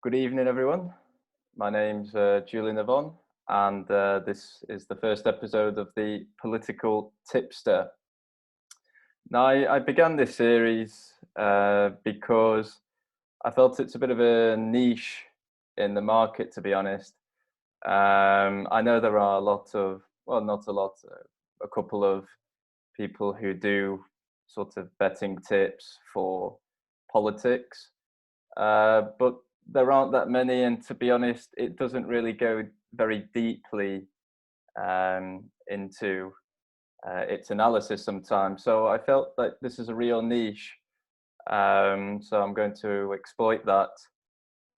Good evening, everyone. My name's Julian Yvonne, and this is the first episode of the Political Tipster. Now, I began this series because I felt it's a bit of a niche in the market, to be honest. I know there are a lot of, well, not a lot, a couple of people who do sort of betting tips for politics. But there aren't that many, and to be honest, it doesn't really go very deeply into its analysis sometimes. So I felt that this is a real niche, so I'm going to exploit that.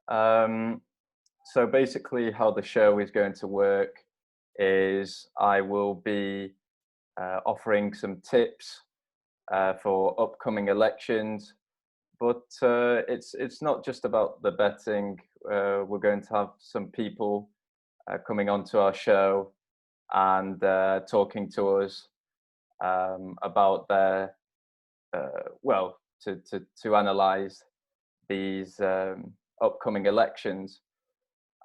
So basically, how the show is going to work is I will be offering some tips for upcoming elections. But it's not just about the betting. We're going to have some people coming onto our show and talking to us about their to analyze these upcoming elections.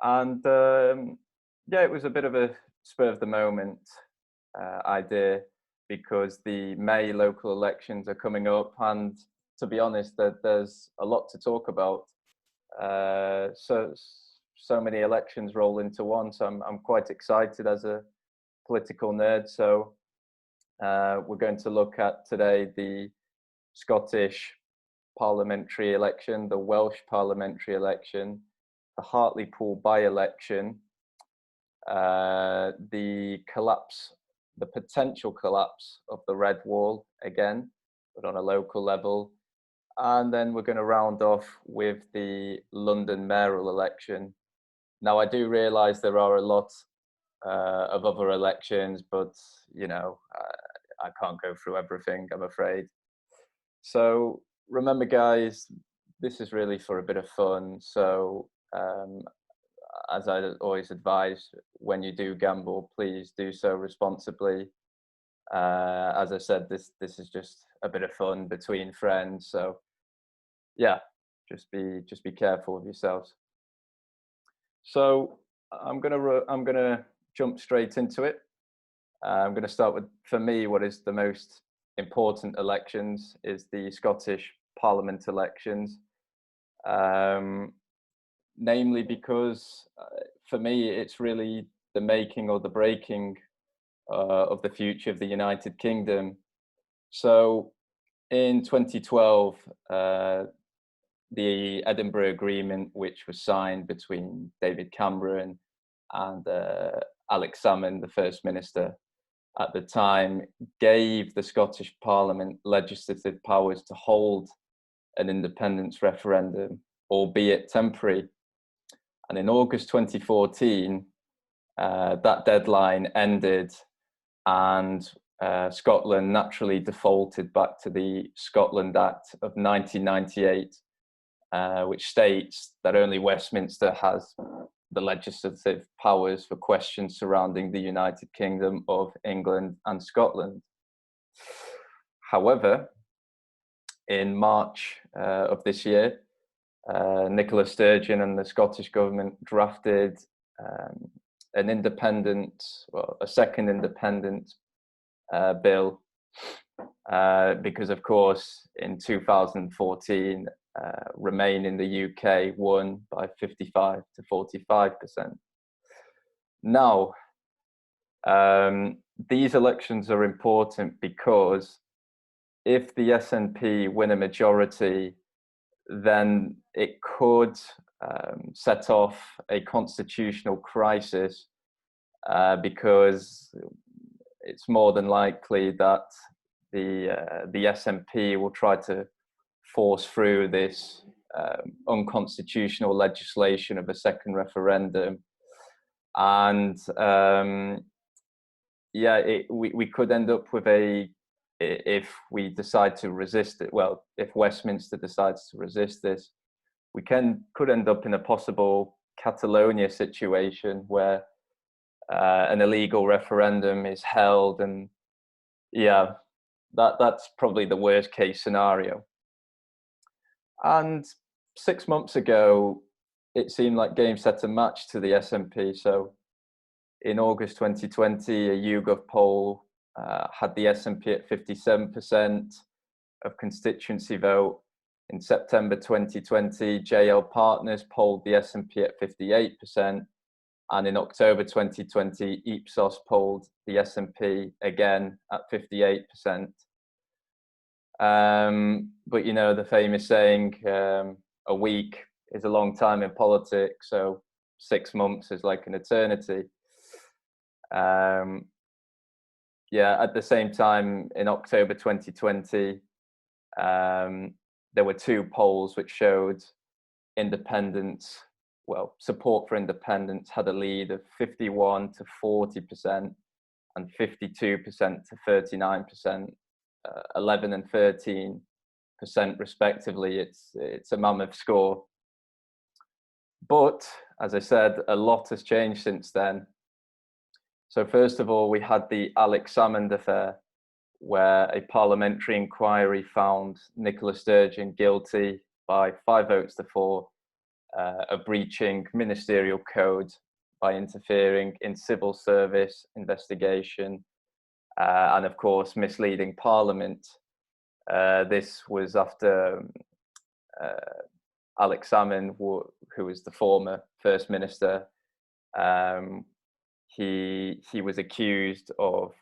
And it was a bit of a spur of the moment idea because the May local elections are coming up, and to be honest, there's a lot to talk about. So many elections roll into one, so I'm quite excited as a political nerd. So we're going to look at today the Scottish parliamentary election, the Welsh parliamentary election, the Hartlepool by-election, the potential collapse of the Red Wall again, but on a local level. And then we're going to round off with the London mayoral election. Now, I do realise there are a lot of other elections, but, I can't go through everything, I'm afraid. So remember, guys, this is really for a bit of fun. So as I always advise, when you do gamble, please do so responsibly. As I said, this is just a bit of fun between friends. So yeah, just be careful of yourselves. So I'm gonna jump straight into it. I'm gonna start with, for me, what is the most important elections is the Scottish Parliament elections. Namely because for me, it's really the making or the breaking of the future of the United Kingdom. So in 2012, the Edinburgh Agreement, which was signed between David Cameron and Alex Salmond, the First Minister at the time, gave the Scottish Parliament legislative powers to hold an independence referendum, albeit temporary. And in August 2014, that deadline ended, and Scotland naturally defaulted back to the Scotland Act of 1998, which states that only Westminster has the legislative powers for questions surrounding the United Kingdom of England and Scotland. However, in March of this year, Nicola Sturgeon and the Scottish government drafted a second independent bill, because of course in 2014 Remain in the UK won by 55 to 45%. Now, these elections are important because if the SNP win a majority, then it could set off a constitutional crisis, because it's more than likely that the SNP will try to force through this unconstitutional legislation of a second referendum. And we could end up with if we decide to resist it, well, if Westminster decides to resist this, we could end up in a possible Catalonia situation where an illegal referendum is held, and that's probably the worst case scenario. And 6 months ago, it seemed like game, set and match to the SNP. So in August 2020, a YouGov poll had the SNP at 57% of constituency vote. In September 2020, JL Partners polled the SNP at 58%. And in October 2020, Ipsos polled the SNP again at 58%. But you know, the famous saying, a week is a long time in politics, so 6 months is like an eternity. Yeah, at the same time, in October 2020, there were 2 polls which showed independence, well, support for independence had a lead of 51 to 40% and 52% to 39%, 11 and 13% respectively. It's a mammoth score. But as I said, a lot has changed since then. So first of all, we had the Alex Salmond affair, where a parliamentary inquiry found Nicola Sturgeon guilty by 5 votes to 4 of breaching ministerial code by interfering in civil service investigation and of course misleading Parliament. This was after Alex Salmond, who was the former First Minister, he was accused of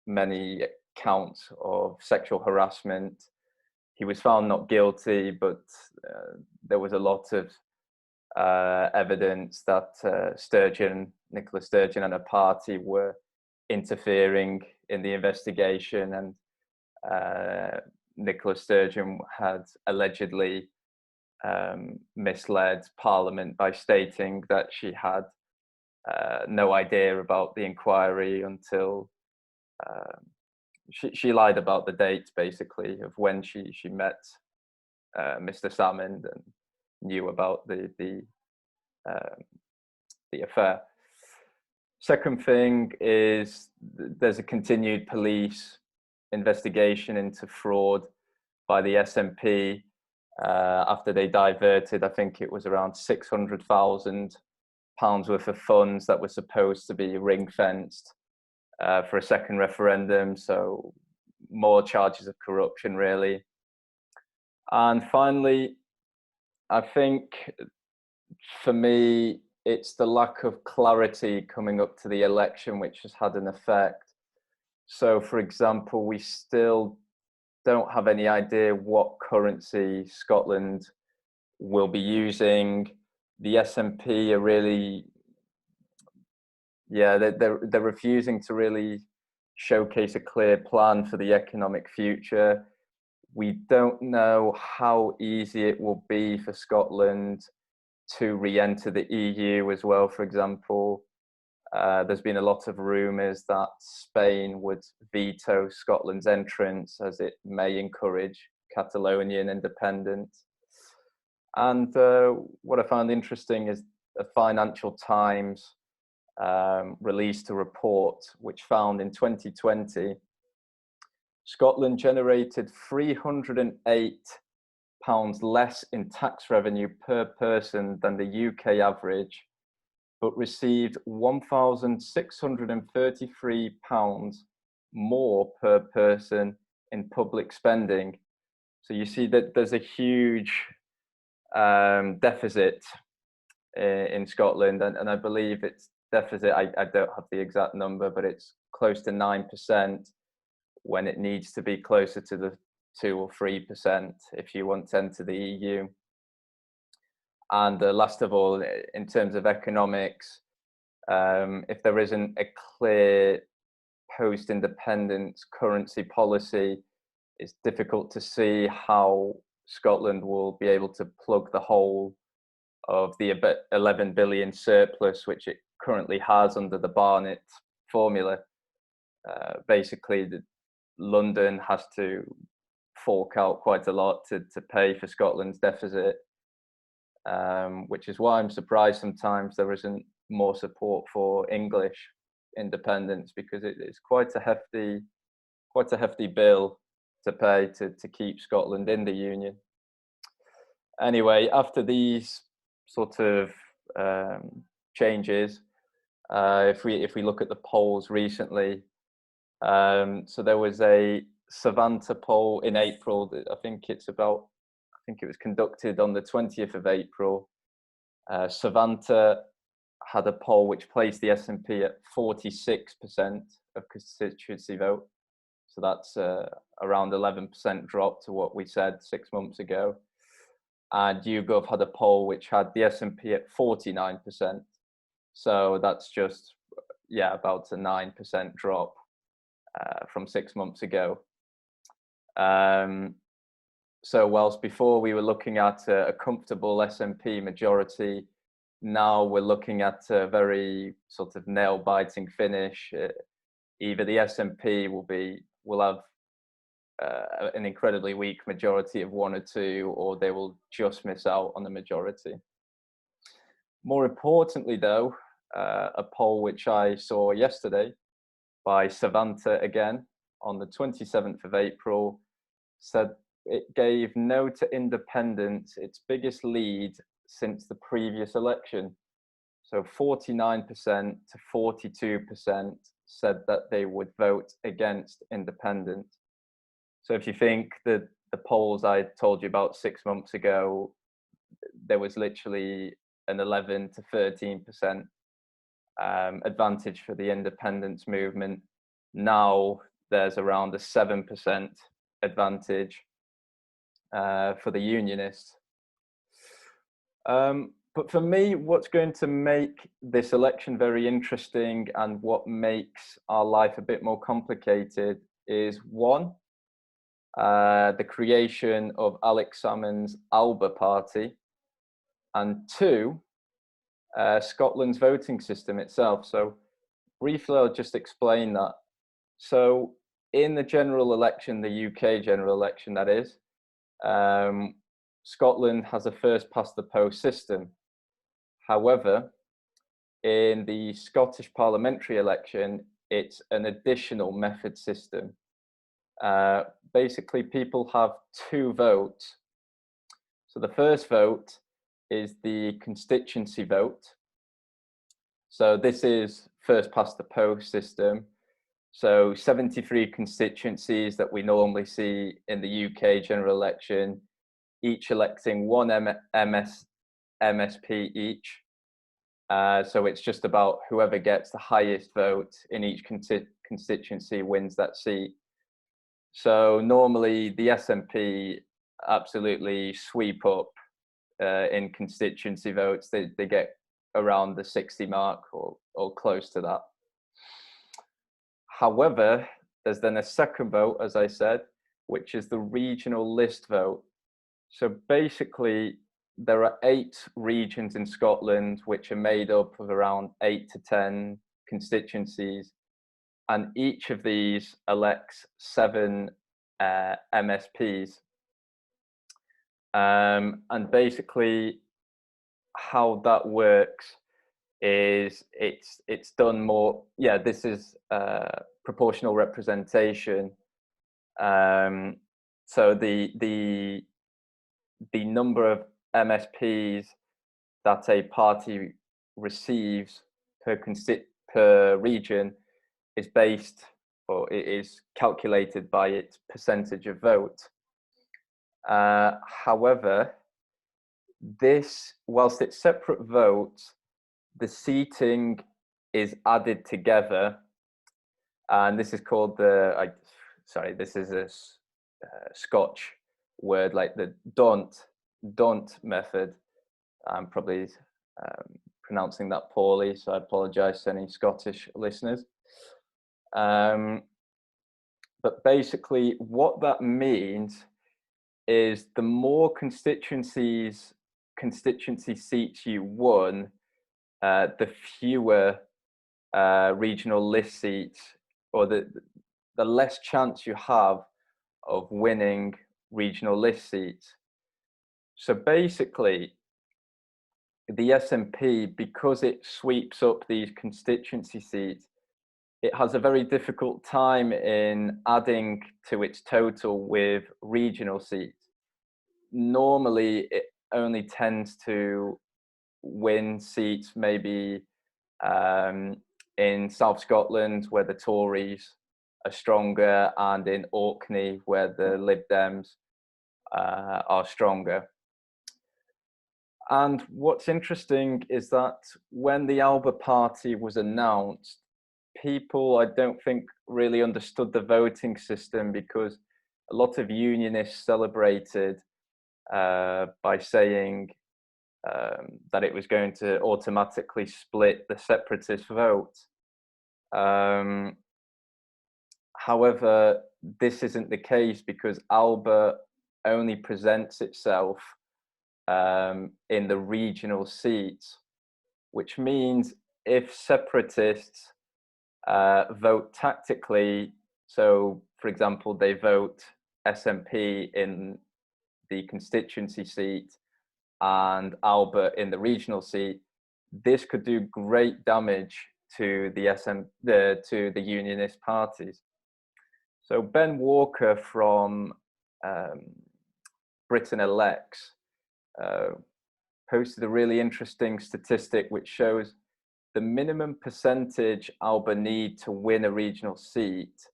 many counts of sexual harassment. He was found not guilty, but there was a lot of evidence that Nicola Sturgeon and her party were interfering in the investigation, and Nicola Sturgeon had allegedly misled Parliament by stating that she had no idea about the inquiry until she lied about the date, basically, of when she met Mr. Salmond and knew about the affair. Second thing is there's a continued police investigation into fraud by the SNP after they diverted, I think it was around £600,000 worth of funds that were supposed to be ring-fenced for a second referendum. So more charges of corruption, really. And finally, I think for me, it's the lack of clarity coming up to the election which has had an effect. So, for example, we still don't have any idea what currency Scotland will be using. The SNP are really, they're refusing to really showcase a clear plan for the economic future. We don't know how easy it will be for Scotland to re-enter the EU as well, for example. There's been a lot of rumours that Spain would veto Scotland's entrance as it may encourage Catalonian independence. And what I found interesting is the Financial Times released a report which found in 2020, Scotland generated £308 less in tax revenue per person than the UK average, but received £1,633 more per person in public spending. So you see that there's a huge deficit in Scotland, and I believe it's deficit, I don't have the exact number, but it's close to 9% when it needs to be closer to the 2 or 3% if you want to enter the EU. And last of all, in terms of economics, if there isn't a clear post-independence currency policy, it's difficult to see how Scotland will be able to plug the hole of the 11 billion surplus which it currently has under the Barnett formula. Basically, London has to fork out quite a lot to pay for Scotland's deficit, which is why I'm surprised sometimes there isn't more support for English independence, because it's quite a hefty bill to pay to keep Scotland in the Union. Anyway, after these sort of changes. If we look at the polls recently, so there was a Savanta poll in April. I think it was conducted on the 20th of April. Savanta had a poll which placed the SNP at 46% of constituency vote. So that's around 11% drop to what we said 6 months ago. And YouGov had a poll which had the SNP at 49%. So that's just, about a 9% drop from 6 months ago. So whilst before we were looking at a comfortable SNP majority, now we're looking at a very sort of nail-biting finish. Either the SNP will have an incredibly weak majority of 1 or 2, or they will just miss out on the majority. More importantly, though, a poll which I saw yesterday by Savanta again on the 27th of April said it gave No to Independent its biggest lead since the previous election. So 49% to 42% said that they would vote against independent. So if you think that the polls I told you about 6 months ago, there was literally an 11 to 13% advantage for the independence movement. Now there's around a 7% advantage for the unionists. But for me, what's going to make this election very interesting and what makes our life a bit more complicated is, one, the creation of Alex Salmond's Alba Party, and two, Scotland's voting system itself. So briefly, I'll just explain that. So in the general election, the UK general election, that is, Scotland has a first past the post system. However, in the Scottish parliamentary election, it's an additional method system. Basically, people have 2 votes. So the first vote is the constituency vote. So this is first past the post system. So 73 constituencies that we normally see in the UK general election, each electing 1 MSP each. So it's just about whoever gets the highest vote in each constituency wins that seat. So normally the SNP absolutely sweep up in constituency votes. They get around the 60 mark or close to that. However, there's then a second vote, as I said, which is the regional list vote. So basically, there are 8 regions in Scotland which are made up of around 8 to 10 constituencies, and each of these elects 7 MSPs. And basically, how that works is it's done more. This is proportional representation. So the number of MSPs that a party receives per region is based, or it is calculated by its percentage of vote. However, whilst it's separate votes, the seating is added together, and this is called this is a Scotch word, like the don't method. I'm probably pronouncing that poorly, so I apologize to any Scottish listeners. But basically what that means is the more constituency seats you won, the fewer regional list seats, or the less chance you have of winning regional list seats. So basically, the SNP, because it sweeps up these constituency seats, it has a very difficult time in adding to its total with regional seats. Normally, it only tends to win seats maybe in South Scotland, where the Tories are stronger, and in Orkney, where the Lib Dems are stronger. And what's interesting is that when the Alba Party was announced, people, I don't think, really understood the voting system, because a lot of unionists celebrated by saying that it was going to automatically split the separatist vote. However, this isn't the case, because Alba only presents itself in the regional seats, which means if separatists vote tactically, so for example, they vote SNP in the constituency seat and Alba in the regional seat, this could do great damage to the unionist parties. So Ben Walker from Britain Elects posted a really interesting statistic which shows the minimum percentage Alba need to win a regional seat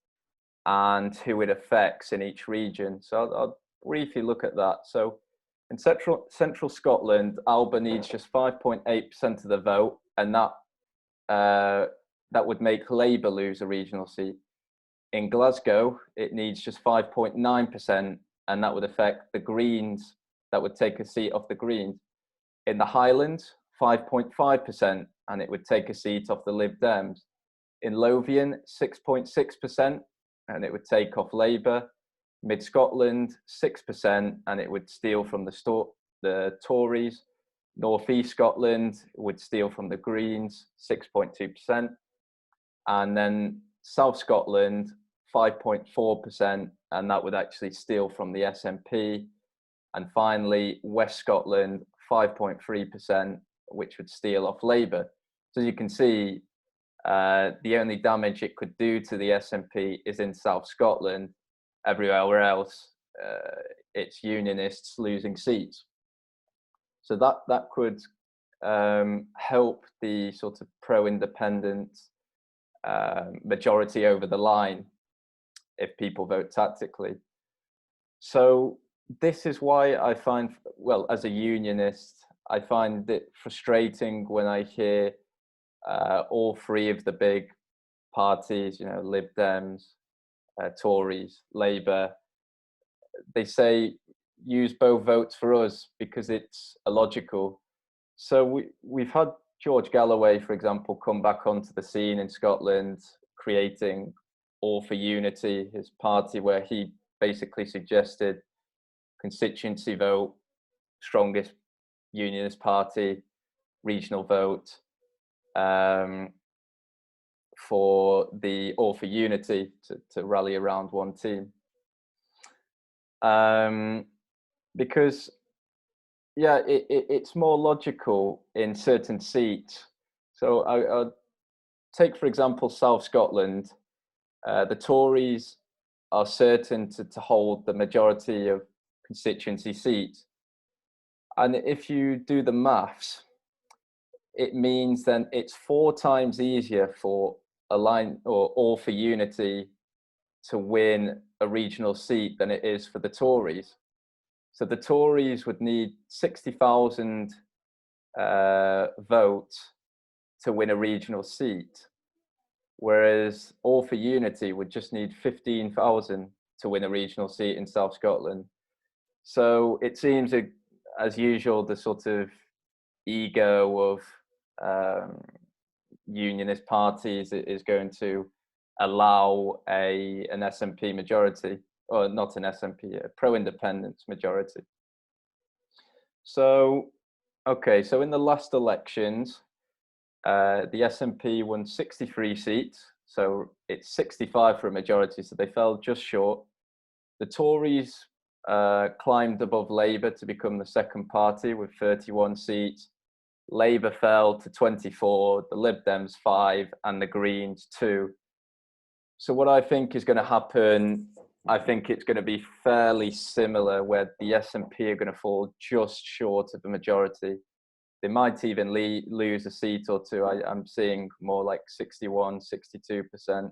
and who it affects in each region. So I'll briefly look at that. So in central Scotland, Alba needs just 5.8% of the vote, and that would make Labour lose a regional seat. In Glasgow, it needs just 5.9%, and that would affect the Greens. That would take a seat off the Greens. In the Highlands, 5.5%, and it would take a seat off the Lib Dems. In Lothian, 6.6%, and it would take off Labour. Mid-Scotland, 6%, and it would steal from the Tories. North East Scotland would steal from the Greens, 6.2%. And then South Scotland, 5.4%, and that would actually steal from the SNP. And finally, West Scotland, 5.3%, which would steal off Labour. So you can see the only damage it could do to the SNP is in South Scotland. Everywhere else, it's unionists losing seats. So that could help the sort of pro-independent majority over the line if people vote tactically. So this is why I find, well, as a unionist, I find it frustrating when I hear all three of the big parties, you know, Lib Dems, Tories, Labour, they say use both votes for us because it's illogical. So we've had George Galloway, for example, come back onto the scene in Scotland, creating All for Unity, his party, where he basically suggested constituency vote, strongest unionist party, regional vote, for the All for Unity to rally around one team. Because, yeah, it's more logical in certain seats. So I'll take, for example, South Scotland. The Tories are certain to hold the majority of constituency seats. And if you do the maths, it means then it's 4 times easier for All for Unity to win a regional seat than it is for the Tories. So the Tories would need 60,000 votes to win a regional seat, whereas All for Unity would just need 15,000 to win a regional seat in South Scotland. So it seems, as usual, the sort of ego of unionist parties is going to allow an SNP majority, or not an SNP, a pro-independence majority. So, okay, so in the last elections, the SNP won 63 seats, so it's 65 for a majority, so they fell just short. The Tories climbed above Labour to become the second party with 31 seats. Labour fell to 24, the Lib Dems 5, and the Greens 2. So what I think is going to happen, I think it's going to be fairly similar, where the SNP are going to fall just short of the majority. they might even lose a seat or two. I'm seeing more like 61, 62%.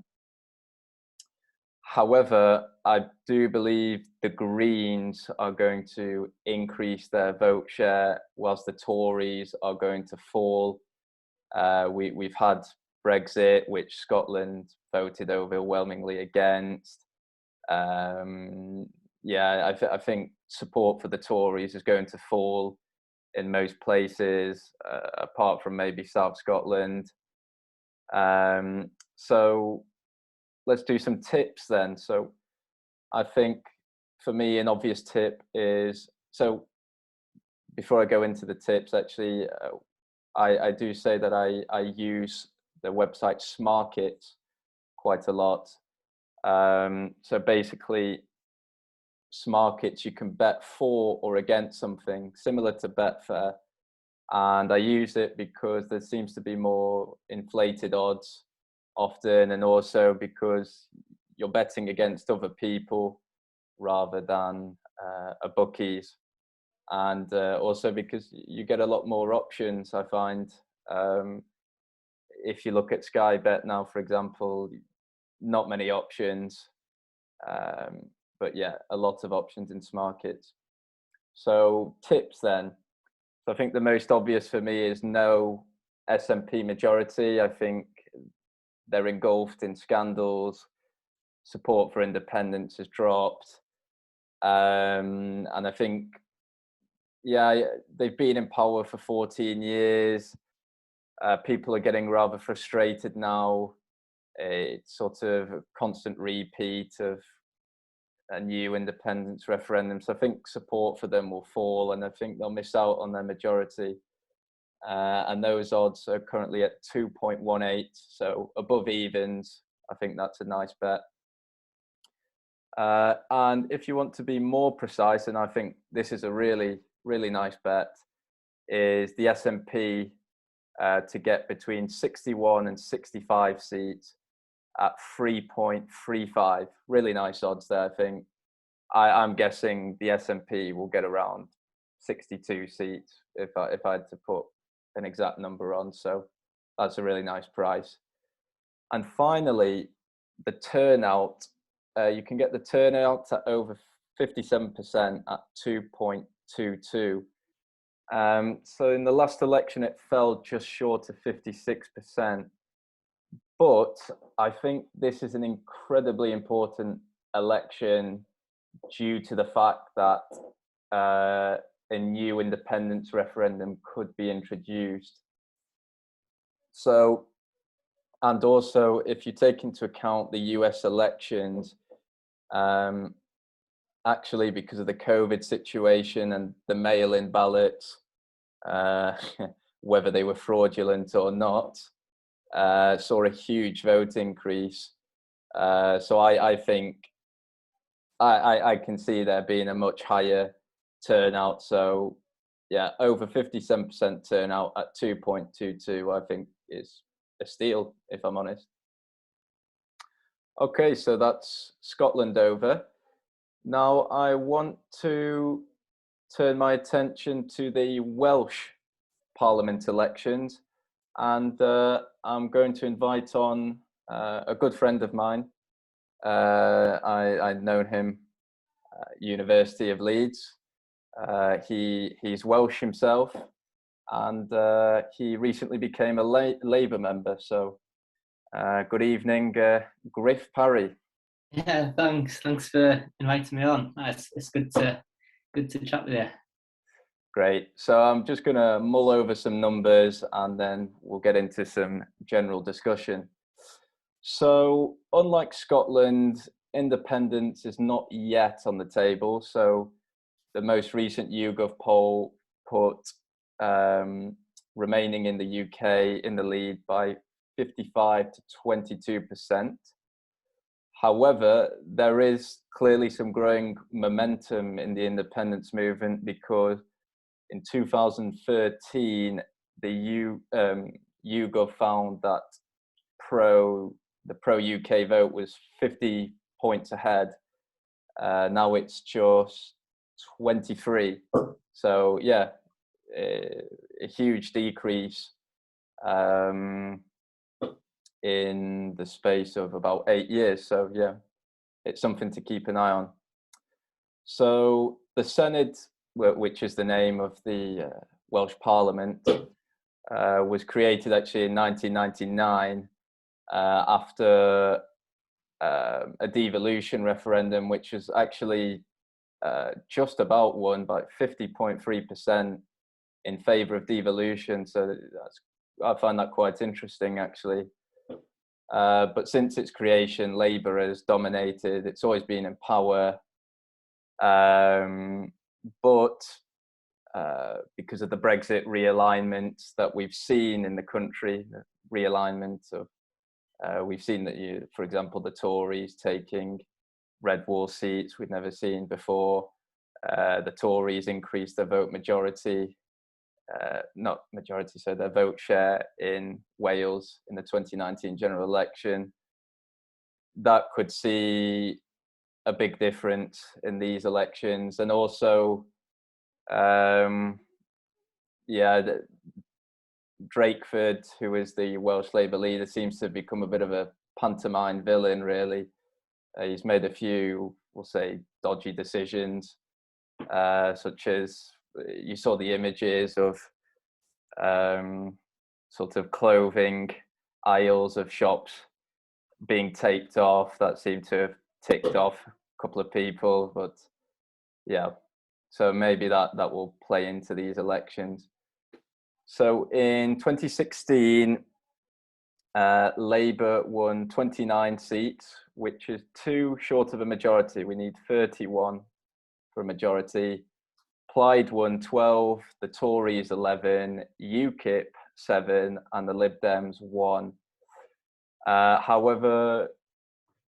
However, I do believe the Greens are going to increase their vote share, whilst the Tories are going to fall. We've had Brexit, which Scotland voted overwhelmingly against. Yeah, I think support for the Tories is going to fall in most places, apart from maybe South Scotland. So let's do some tips then. So I think for me, an obvious tip is, so before I go into the tips, actually, I do say that I use the website Smarket quite a lot. So basically, Smarkets, you can bet for or against something similar to Betfair. And I use it because there seems to be more inflated odds often, and also because you're betting against other people rather than a bookies. And also because you get a lot more options, I find. If you look at Sky Bet now, for example, not many options. But yeah, a lot of options in Smarkets. So tips then. So I think the most obvious for me is no SNP majority. I think they're engulfed in scandals. Support for independence has dropped. And I think, yeah, they've been in power for 14 years. People are getting rather frustrated now. It's sort of a constant repeat of a new independence referendum. So I think support for them will fall, and I think they'll miss out on their majority. And those odds are currently at 2.18, so above evens. I think that's a nice bet. And if you want to be more precise, and I think this is a really, really nice bet, is the SNP to get between 61 and 65 seats at 3.35. Really nice odds there, I think. I'm guessing the SNP will get around 62 seats if I had to put an exact number on. So that's a really nice price. And finally, the turnout. You can get the turnout at over 57% at 2.22. So in the last election, it fell just short of 56%. But I think this is an incredibly important election due to the fact that a new independence referendum could be introduced. So, and also if you take into account the US elections, actually because of the COVID situation and the mail-in ballots, whether they were fraudulent or not, saw a huge vote increase. So I think I can see there being a much higher turnout. So yeah, over 57% turnout at 2.22, I think is a steal, if I'm honest. Okay, so that's Scotland over. Now I want to turn my attention to the Welsh Parliament elections, and I'm going to invite on a good friend of mine. I'd known him at University of Leeds. He's Welsh himself, and he recently became a Labour member. So good evening, Gruff Pari. Yeah, thanks. Thanks for inviting me on. It's good to chat with you. Great. So I'm just going to mull over some numbers and then we'll get into some general discussion. So unlike Scotland, independence is not yet on the table. So the most recent YouGov poll put remaining in the UK in the lead by 55 to 22%. However, there is clearly some growing momentum in the independence movement because in 2013, the YouGov found that the pro-UK vote was 50 points ahead. Now it's just 23. So yeah, a huge decrease in the space of about 8 years. So yeah, it's something to keep an eye on. So the Senedd, which is the name of the Welsh Parliament, was created actually in 1999 after a devolution referendum, which was actually just about won by 50.3% in favour of devolution. So I find that quite interesting, actually. But since its creation, Labour has dominated. It's always been in power. But because of the Brexit realignment that we've seen in the country, the realignment of, we've seen that, for example, the Tories taking red wall seats we'd never seen before. The Tories increased their vote majority, not majority, so their vote share in Wales in the 2019 general election. That could see a big difference in these elections. And also, Drakeford, who is the Welsh Labour leader, seems to have become a bit of a pantomime villain, really. He's made a few, we'll say, dodgy decisions, such as you saw the images of sort of clothing aisles of shops being taped off. That seemed to have ticked off a couple of people, but yeah, so maybe that will play into these elections. So in 2016, Labour won 29 seats, which is 2 short of a majority. We need 31 for a majority. Plaid won 12, the Tories 11, UKIP 7, and the Lib Dems 1. However,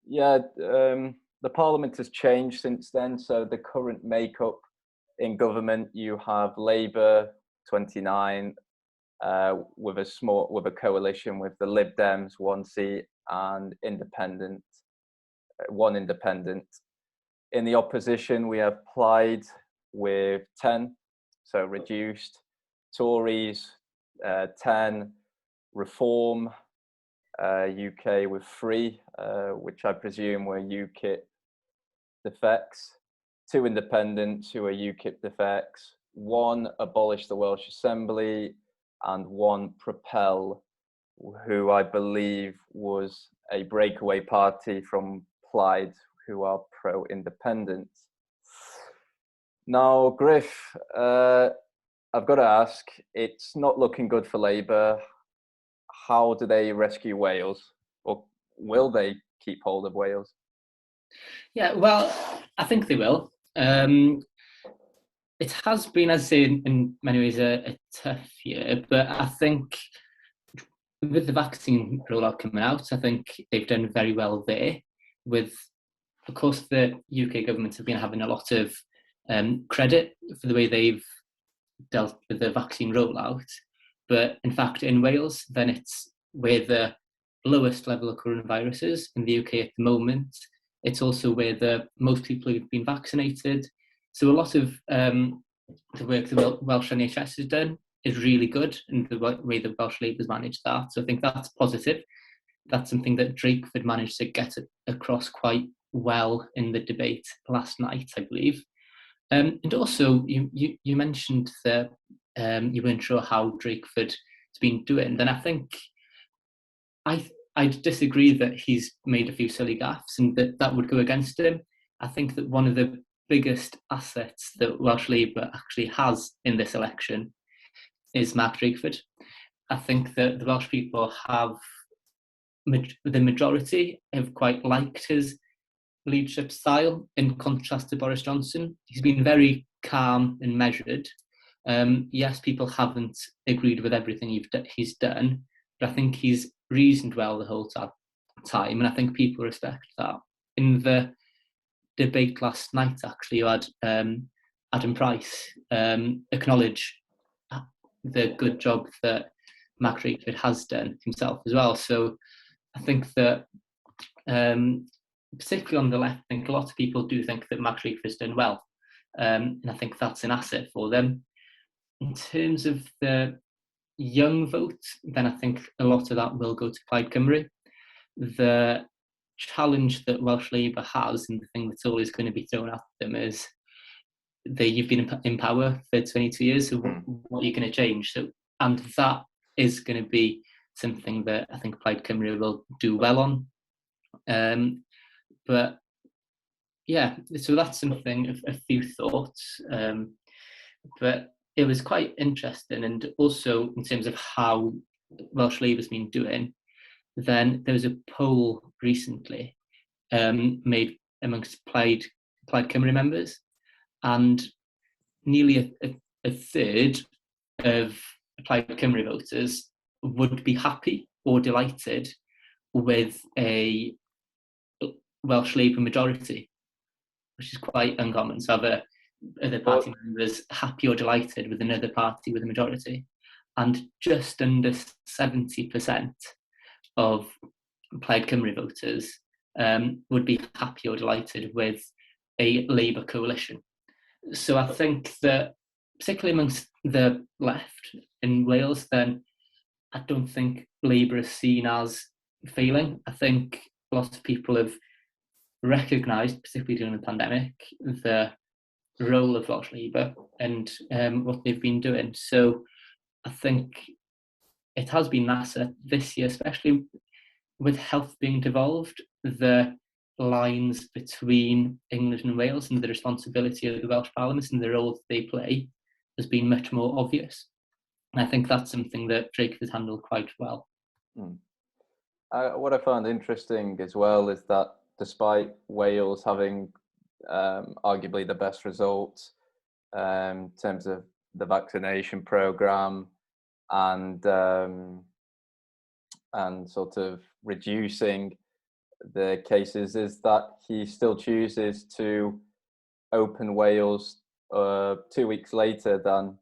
the Parliament has changed since then. So the current makeup in government, you have Labour 29, with a coalition with the Lib Dems 1 seat and independent, 1 independent. In the opposition, we have Plaid with 10, so reduced. Tories 10, Reform UK with 3, which I presume were UKIP defects. 2 independents who are UKIP defects. 1 abolished the Welsh Assembly, and 1 Propel, who I believe was a breakaway party from Plaid, who are pro-independent. Now, Griff, I've got to ask, it's not looking good for Labour. How do they rescue Wales? Or will they keep hold of Wales? Yeah, well, I think they will. It has been, as I say, in many ways a tough year, but I think with the vaccine rollout coming out, I think they've done very well there. With, of course, the UK government have been having a lot of credit for the way they've dealt with the vaccine rollout. But in fact, in Wales, then it's where the lowest level of coronavirus is in the UK at the moment. It's also where the most people have been vaccinated. So a lot of the work the Welsh NHS has done is really good, and the way the Welsh Labour's managed that. So I think that's positive. That's something that Drakeford managed to get across quite well in the debate last night, I believe. And also, you mentioned that you weren't sure how Drakeford has been doing. And I think I disagree that he's made a few silly gaffes and that would go against him. I think that one of the biggest assets that Welsh Labour actually has in this election is Mark Drakeford. I think that the Welsh people have, the majority have quite liked his leadership style in contrast to Boris Johnson. He's been very calm and measured. Yes, people haven't agreed with everything he's done, but I think he's reasoned well the whole time, and I think people respect that. In the debate last night, actually, you had Adam Price acknowledge the good job that Mark Drakeford has done himself as well. So I think that particularly on the left, I think a lot of people do think that Mark Drakeford's done well, and I think that's an asset for them. in terms of the young vote, then I think a lot of that will go to Plaid Cymru. The challenge that Welsh Labour has, and the thing that's always going to be thrown at them, is that you've been in power for 22 years, so what are you going to change? So, and that is going to be something that I think Plaid Cymru will do well on. But yeah, so that's something, a few thoughts. But it was quite interesting, and also in terms of how Welsh Labour's been doing, then there was a poll recently made amongst Plaid Cymru members, and nearly a third of Plaid Cymru voters would be happy or delighted with a Welsh Labour majority, which is quite uncommon. So have other party members happy or delighted with another party with a majority, and just under 70% of Plaid Cymru voters would be happy or delighted with a Labour coalition. So I think that, particularly amongst the left in Wales, then I don't think Labour is seen as failing. I think a lot of people have recognised, particularly during the pandemic, the role of Welsh Labour and what they've been doing. So I think it has been NASA this year, especially with health being devolved, the lines between England and Wales and the responsibility of the Welsh Parliament and the role that they play has been much more obvious. And I think that's something that Drake has handled quite well. What I found interesting as well is that despite Wales having arguably the best results in terms of the vaccination programme and sort of reducing the cases, is that he still chooses to open Wales 2 weeks later than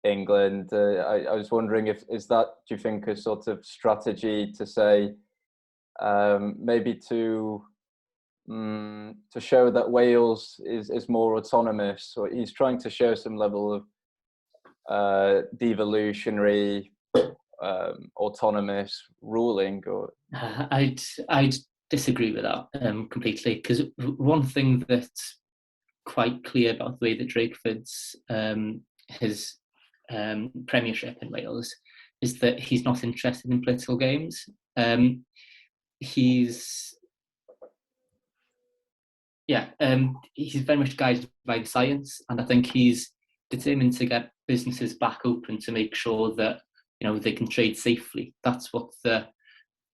England. I was wondering is that, do you think, a sort of strategy to say maybe to show that Wales is more autonomous, or he's trying to show some level of devolutionary autonomous ruling? Or I'd disagree with that completely, because one thing that's quite clear about the way that Drakeford's his premiership in Wales is that he's not interested in political games. He's very much guided by the science, and I think he's determined to get businesses back open to make sure that they can trade safely. That's what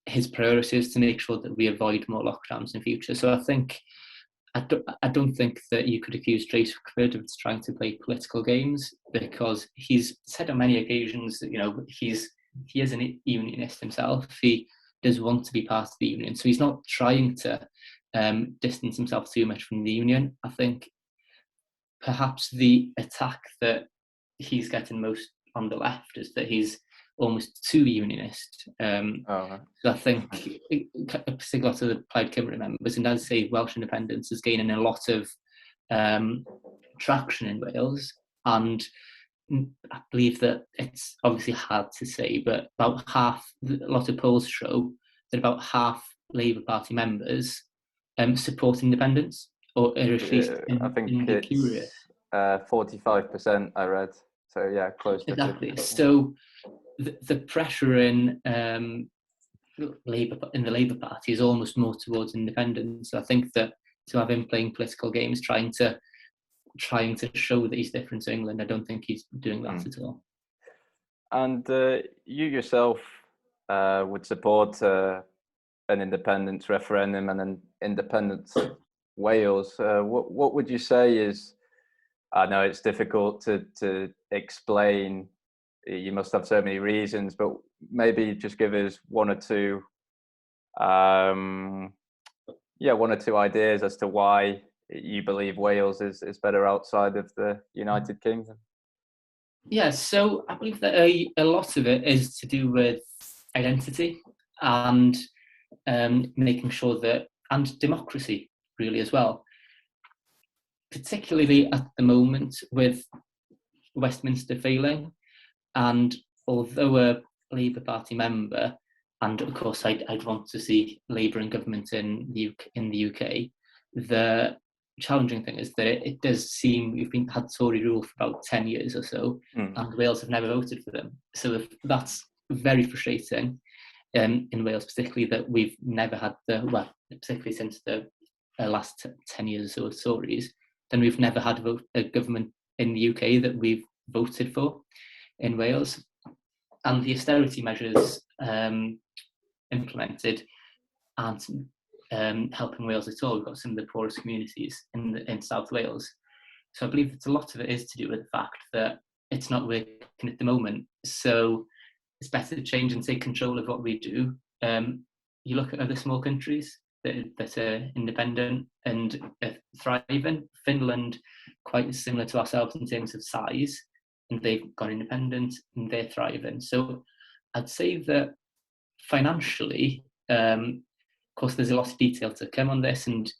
his priority is, to make sure that we avoid more lockdowns in future. So I don't think that you could accuse Drakeford of trying to play political games, because he's said on many occasions that he is a unionist himself. He does want to be part of the union, so he's not trying to distance himself too much from the union. I think perhaps the attack that he's getting most on the left is that he's almost too unionist. So I think particularly a lot of the Plaid Cymru members, and as I say, Welsh independence is gaining a lot of traction in Wales, and I believe that it's obviously hard to say, but about half, a lot of polls show that about half Labour Party members support independence, or at least I think it's 45%, I read. So yeah, close to exactly. So the pressure in Labour, in the Labour Party, is almost more towards independence. So I think that to have him playing political games, trying to show that he's different to England, I don't think he's doing that at all. And you yourself would support an independence referendum and an independence Wales. What would you say is? I know it's difficult to explain. You must have so many reasons, but maybe just give us one or two ideas as to why you believe Wales is better outside of the United Kingdom. Yeah, so I believe that a lot of it is to do with identity and making sure that, and democracy really as well, particularly at the moment with Westminster failing. And although a Labour Party member, and of course I'd want to see Labour in government in the UK, the challenging thing is that it does seem we've had Tory rule for about 10 years or so, and Wales have never voted for them. So that's very frustrating in Wales, particularly that we've never had particularly since the last 10 years or so of Tories, then we've never had a government in the UK that we've voted for in Wales. And the austerity measures implemented aren't helping Wales at all. We've got some of the poorest communities in South Wales. So I believe that a lot of it is to do with the fact that it's not working at the moment. So it's better to change and take control of what we do. You look at other small countries that are independent and thriving. Finland, quite similar to ourselves in terms of size, and they've gone independent and they're thriving. So I'd say that financially, of course, there's a lot of detail to come on this, and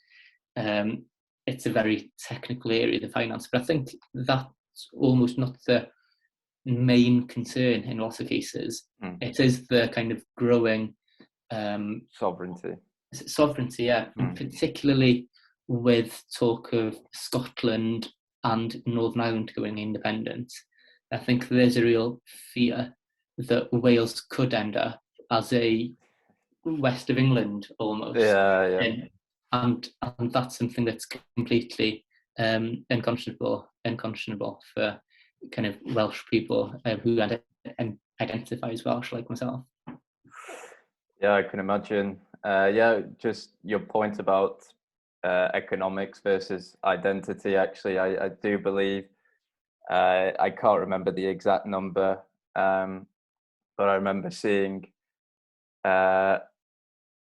it's a very technical area, the finance, but I think that's almost not the main concern in lots of cases. It is the kind of growing sovereignty, yeah, and particularly with talk of Scotland and Northern Ireland going independent. I think there's a real fear that Wales could end up as a west of England almost. And that's something that's completely unconscionable for kind of Welsh people who identify as Welsh, like myself. Yeah, I can imagine. Just your point about economics versus identity. Actually, I do believe, I can't remember the exact number, but I remember seeing a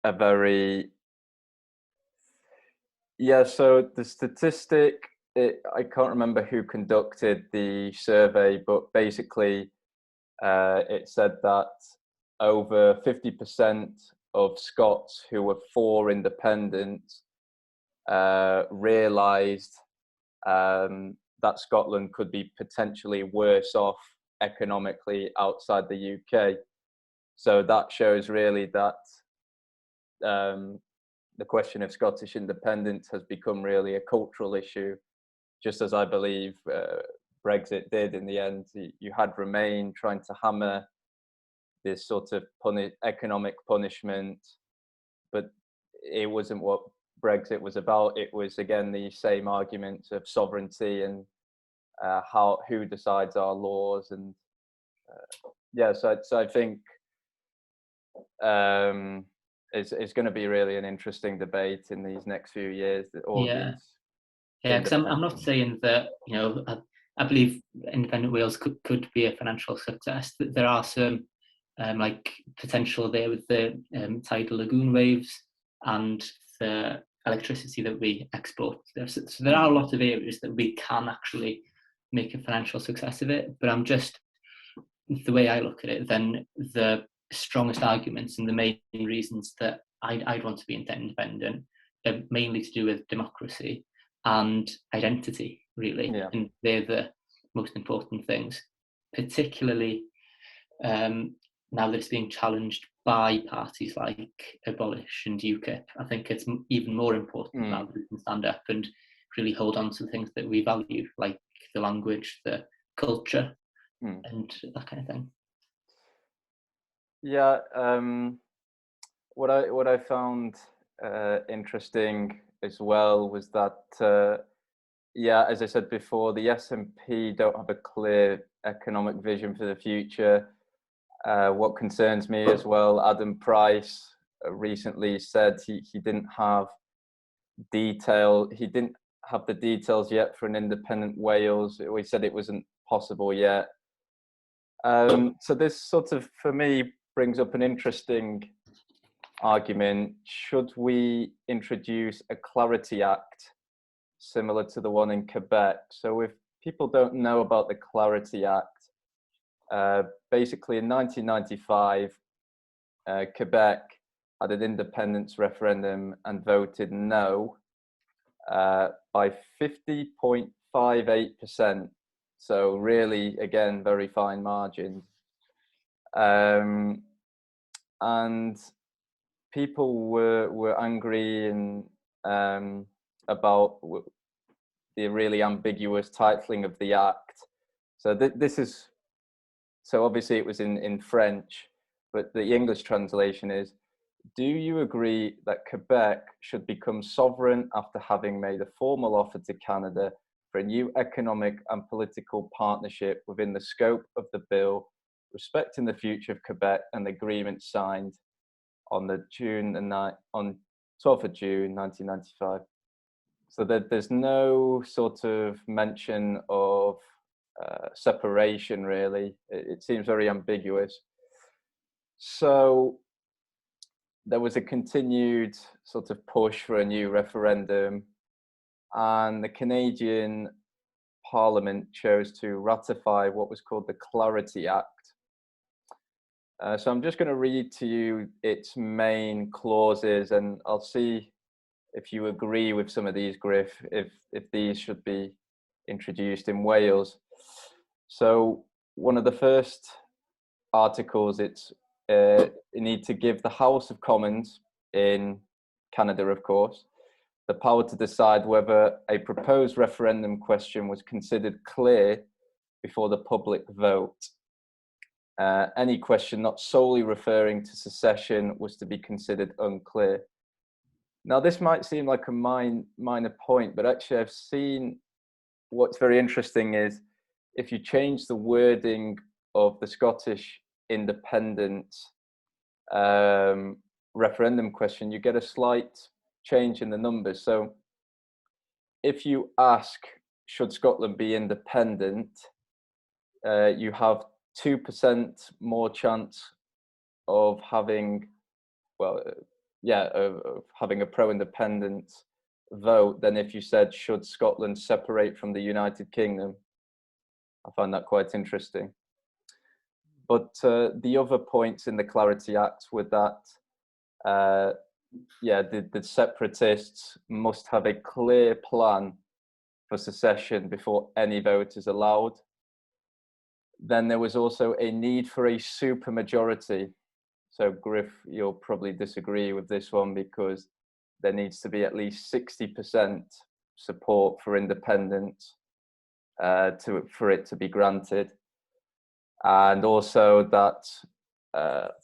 very, so the statistic, I can't remember who conducted the survey, but basically it said that over 50% of Scots who were for independence realised that Scotland could be potentially worse off economically outside the UK. So that shows really that the question of Scottish independence has become really a cultural issue, just as I believe Brexit did in the end. You had Remain trying to hammer this sort of economic punishment, but it wasn't what Brexit was about. It was, again, the same arguments of sovereignty and who decides our laws. And so I think it's going to be really an interesting debate in these next few years. Because I'm not saying that, I believe independent Wales could be a financial success. There are some like potential there with the tidal lagoon waves and the electricity that we export. So there are a lot of areas that we can actually make a financial success of it. But the way I look at it, then the strongest arguments and the main reasons that I'd want to be independent are mainly to do with democracy and identity, really. Yeah. And they're the most important things, particularly now that it's being challenged by parties like Abolish and UKIP. I think it's even more important now that we can stand up and really hold on to the things that we value, like the language, the culture, and that kind of thing. Yeah, what I found interesting as well was that, as I said before, the SNP don't have a clear economic vision for the future. What concerns me as well, Adam Price recently said he didn't have the details yet for an independent Wales. We said it wasn't possible yet. So this sort of, for me, brings up an interesting argument. Should we introduce a Clarity Act similar to the one in Quebec? So if people don't know about the Clarity Act, basically in 1995, Quebec had an independence referendum and voted no by 50.58%. So really, again, very fine margins. And people were angry and about the really ambiguous titling of the act. So this is, so obviously it was in French, but the English translation is, do you agree that Quebec should become sovereign after having made a formal offer to Canada for a new economic and political partnership within the scope of the bill, respecting the future of Quebec and the agreement signed on 12th of June 1995. So there's no sort of mention of separation, really. It seems very ambiguous. So there was a continued sort of push for a new referendum, and the Canadian Parliament chose to ratify what was called the Clarity Act. So I'm just going to read to you its main clauses, and I'll see if you agree with some of these, Griff, if these should be introduced in Wales. So one of the first articles, it's you need to give the House of Commons in Canada, of course, the power to decide whether a proposed referendum question was considered clear before the public vote. Any question not solely referring to secession was to be considered unclear. Now, this might seem like a minor point, but actually I've seen what's very interesting is if you change the wording of the Scottish independent referendum question, you get a slight change in the numbers. So if you ask, should Scotland be independent, you have 2% more chance of having, of having a pro-independent vote than if you said, should Scotland separate from the United Kingdom. I find that quite interesting. But the other points in the Clarity Act were that, the separatists must have a clear plan for secession before any vote is allowed. Then there was also a need for a supermajority. So Griff, you'll probably disagree with this one because there needs to be at least 60% support for independence for it to be granted. And also that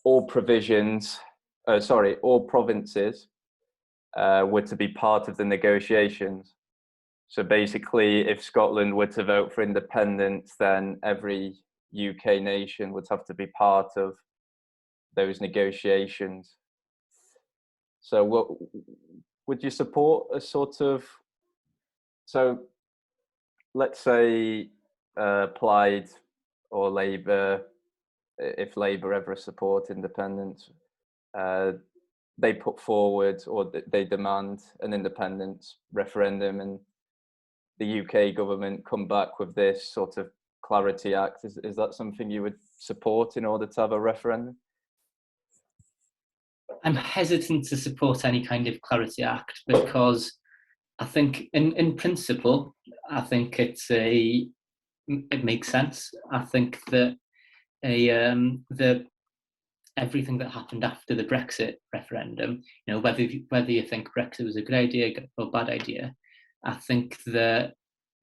all provinces were to be part of the negotiations. So basically, if Scotland were to vote for independence, then every UK nation would have to be part of those negotiations. So what would you support a sort of, so let's say Plaid or Labour, if Labour ever support independence, they put forward or they demand an independence referendum, and the UK government come back with this sort of Clarity Act. Is that something you would support in order to have a referendum? I'm hesitant to support any kind of Clarity Act because I think, in principle, I think it makes sense. I think that everything that happened after the Brexit referendum, whether you think Brexit was a good idea or bad idea, I think the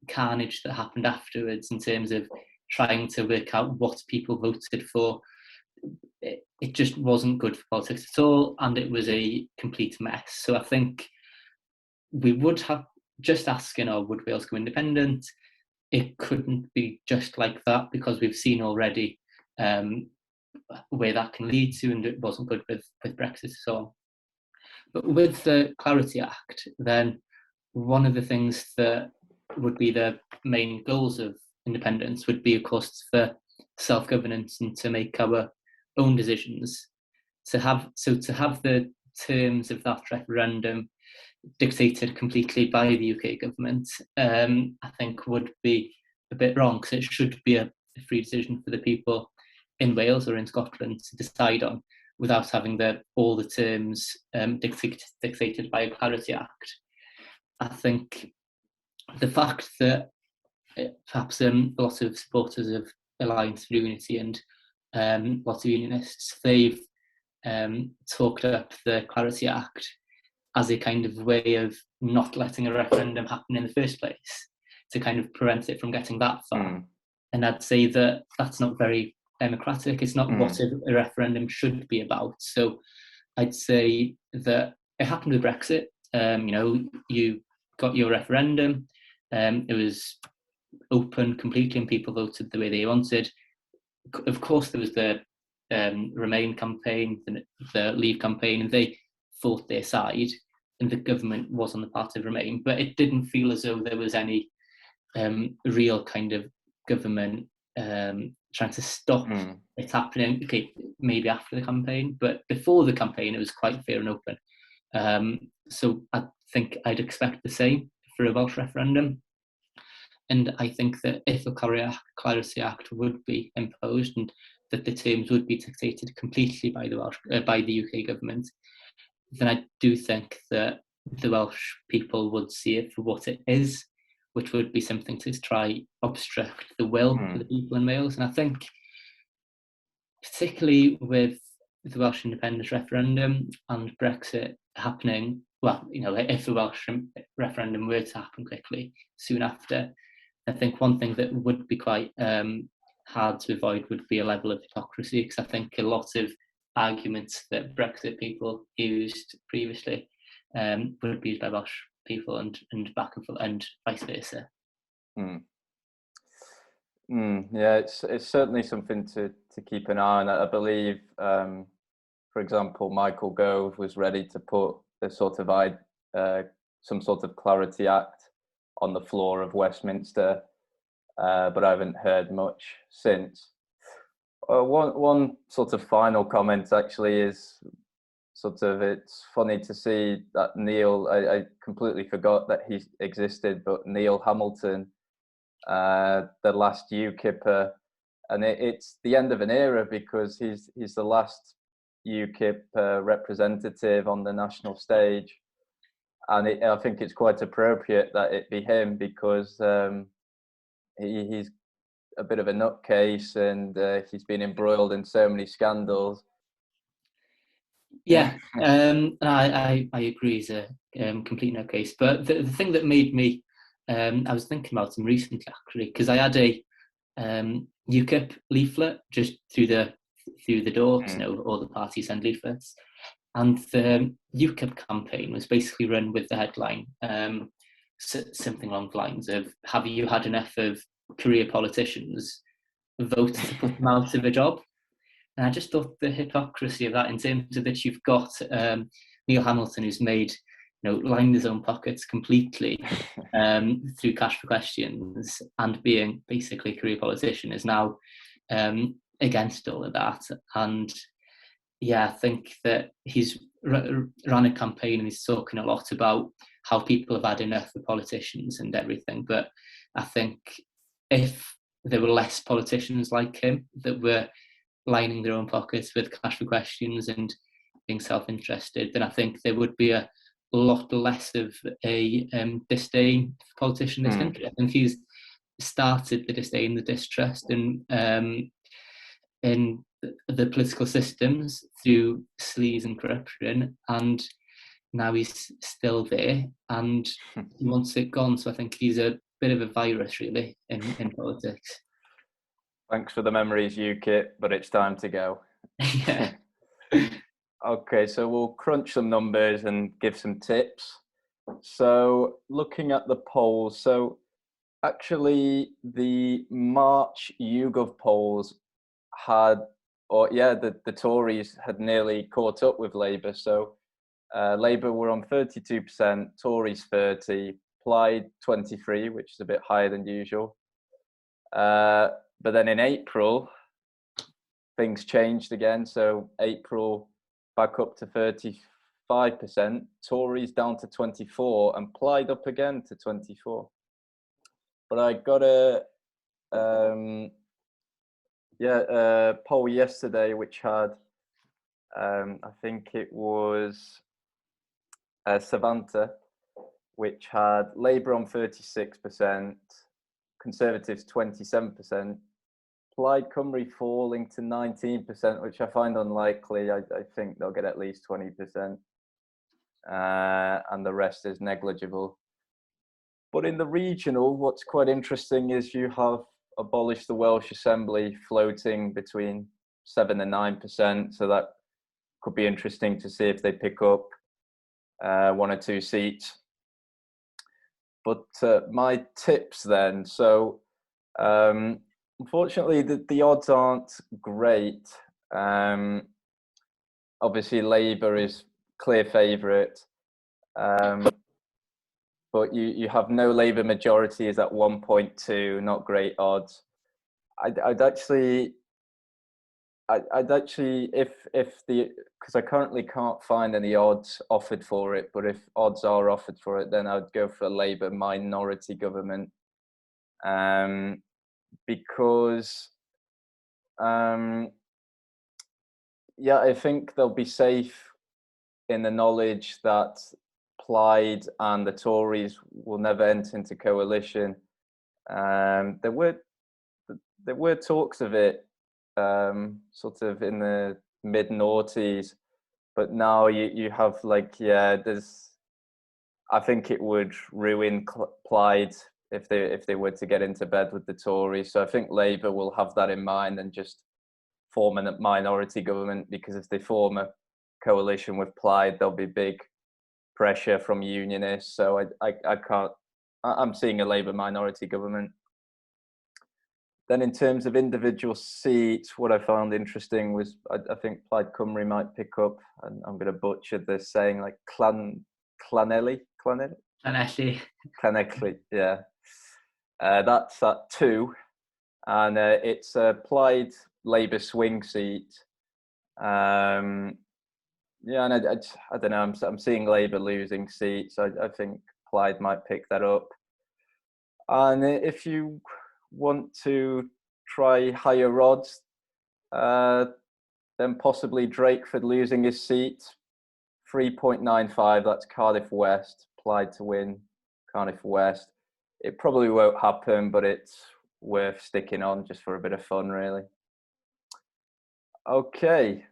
carnage that happened afterwards in terms of trying to work out what people voted for, it just wasn't good for politics at all, and it was a complete mess. So I think we would have just asking, would Wales go independent? It couldn't be just like that because we've seen already where that can lead to, and it wasn't good with Brexit at all. But with the Clarity Act, then one of the things that would be the main goals of independence would be, of course, for self-governance and to make our own decisions. To have the terms of that referendum dictated completely by the UK government, I think would be a bit wrong, because it should be a free decision for the people in Wales or in Scotland to decide on, without having all the terms dictated by a Clarity Act. I think the fact that perhaps a lot of supporters of Alliance for Unity and lots of unionists, they've talked up the Clarity Act as a kind of way of not letting a referendum happen in the first place, to kind of prevent it from getting that far. And I'd say that that's not very democratic. It's not what a referendum should be about. So I'd say that it happened with Brexit. You got your referendum. It was open completely, and people voted the way they wanted. Of course, there was the Remain campaign, the Leave campaign, and they fought their side, and the government was on the part of Remain. But it didn't feel as though there was any real kind of government trying to stop it happening. Okay, maybe after the campaign, but before the campaign, it was quite fair and open. So I think I'd expect the same for a Welsh referendum. And I think that if a Clarity Act would be imposed and that the terms would be dictated completely by the UK government, then I do think that the Welsh people would see it for what it is, which would be something to try obstruct the will of the people in Wales. And I think, particularly with the Welsh independence referendum and Brexit happening, well, if the Welsh referendum were to happen quickly soon after, I think one thing that would be quite hard to avoid would be a level of hypocrisy, because I think a lot of arguments that Brexit people used previously would be used by Welsh people and back and forth, and vice versa. Yeah, it's certainly something to keep an eye on. I believe, for example, Michael Gove was ready to put the sort of some sort of Clarity Act on the floor of Westminster, but I haven't heard much since. One sort of final comment actually is it's funny to see that Neil, I completely forgot that he existed, but Neil Hamilton, the last UKIPper, and it's the end of an era, because he's the last UKIP representative on the national stage. And I think it's quite appropriate that it be him, because he's a bit of a nutcase, and he's been embroiled in so many scandals. Yeah, I agree. He's a complete nutcase. But the thing that made me, I was thinking about him recently, actually, because I had a UKIP leaflet just through the door. All the parties send leaflets. And the UKIP campaign was basically run with the headline, something along the lines of, "Have you had enough of career politicians? Vote to put them out of a job." And I just thought the hypocrisy of that, in terms of that you've got Neil Hamilton, who's made, lined his own pockets completely through cash for questions, and being basically a career politician, is now against all of that. And yeah, I think that he's run a campaign and he's talking a lot about how people have had enough of politicians and everything. But I think if there were less politicians like him that were lining their own pockets with cash for questions and being self-interested, then I think there would be a lot less of a disdain for politicians in this country. I think he's started the disdain, the distrust, and in the political systems through sleaze and corruption, and now he's still there and he wants it gone. So I think he's a bit of a virus, really, in politics. Thanks for the memories, UKIP, but it's time to go. Yeah. Okay, so we'll crunch some numbers and give some tips. So looking at the polls, so actually the March YouGov polls had, the Tories had nearly caught up with Labour. So Labour were on 32%, Tories 30%, Plaid 23%, which is a bit higher than usual. But then in April, things changed again. So April back up to 35%, Tories down to 24%, and Plaid up again to 24%. But I got a poll yesterday which had, I think it was Savanta, which had Labour on 36%, Conservatives 27%, Plaid Cymru falling to 19%, which I find unlikely. I think they'll get at least 20%, and the rest is negligible. But in the regional, what's quite interesting is you have abolished the Welsh Assembly floating between 7 and 9%. So that could be interesting to see if they pick up 1 or 2 seats. But my tips then. So unfortunately, the odds aren't great. Obviously, Labour is clear favourite. But you have no Labour majority is at 1.2, not great odds. I'd actually, because I currently can't find any odds offered for it, but if odds are offered for it, then I'd go for a Labour minority government, because, yeah, I think they'll be safe in the knowledge that Plaid and the Tories will never enter into coalition. There were talks of it, sort of in the mid-noughties, but now you have I think it would ruin Plaid if they were to get into bed with the Tories. So I think Labour will have that in mind and just form a minority government, because if they form a coalition with Plaid, there'll be big pressure from unionists. So I'm seeing a Labour minority government. Then in terms of individual seats, what I found interesting was I think Plaid Cymru might pick up, and I'm going to butcher this saying, like Llanelli, yeah. That's at 2, and it's a Plaid Labour swing seat. Yeah, and I don't know. I'm seeing Labour losing seats. I think Plaid might pick that up. And if you want to try higher odds, then possibly Drakeford losing his seat, 3.95. That's Cardiff West. Plaid to win Cardiff West. It probably won't happen, but it's worth sticking on just for a bit of fun, really. Okay.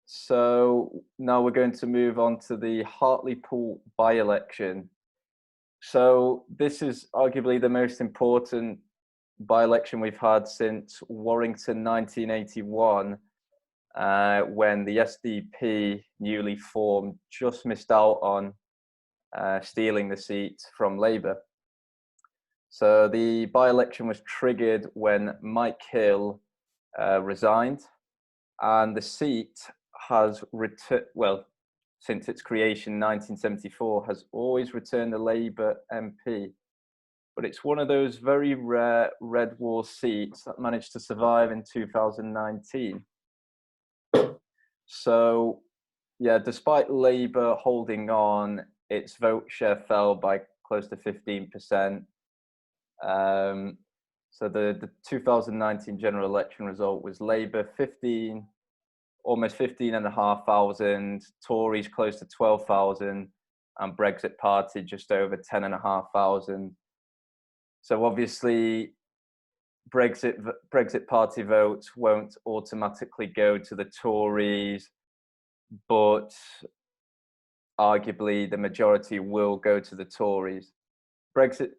So now we're going to move on to the Hartlepool by-election. So this is arguably the most important by-election we've had since Warrington 1981, when the SDP, newly formed, just missed out on stealing the seat from Labour. So the by-election was triggered when Mike Hill resigned, and the seat has returned, well, since its creation in 1974, has always returned a Labour MP. But it's one of those very rare Red Wall seats that managed to survive in 2019. So, yeah, despite Labour holding on, its vote share fell by close to 15%. So the 2019 general election result was Labour almost 15,500, Tories close to 12,000, and Brexit Party just over 10,500. So obviously, Brexit Party votes won't automatically go to the Tories, but arguably the majority will go to the Tories. Brexit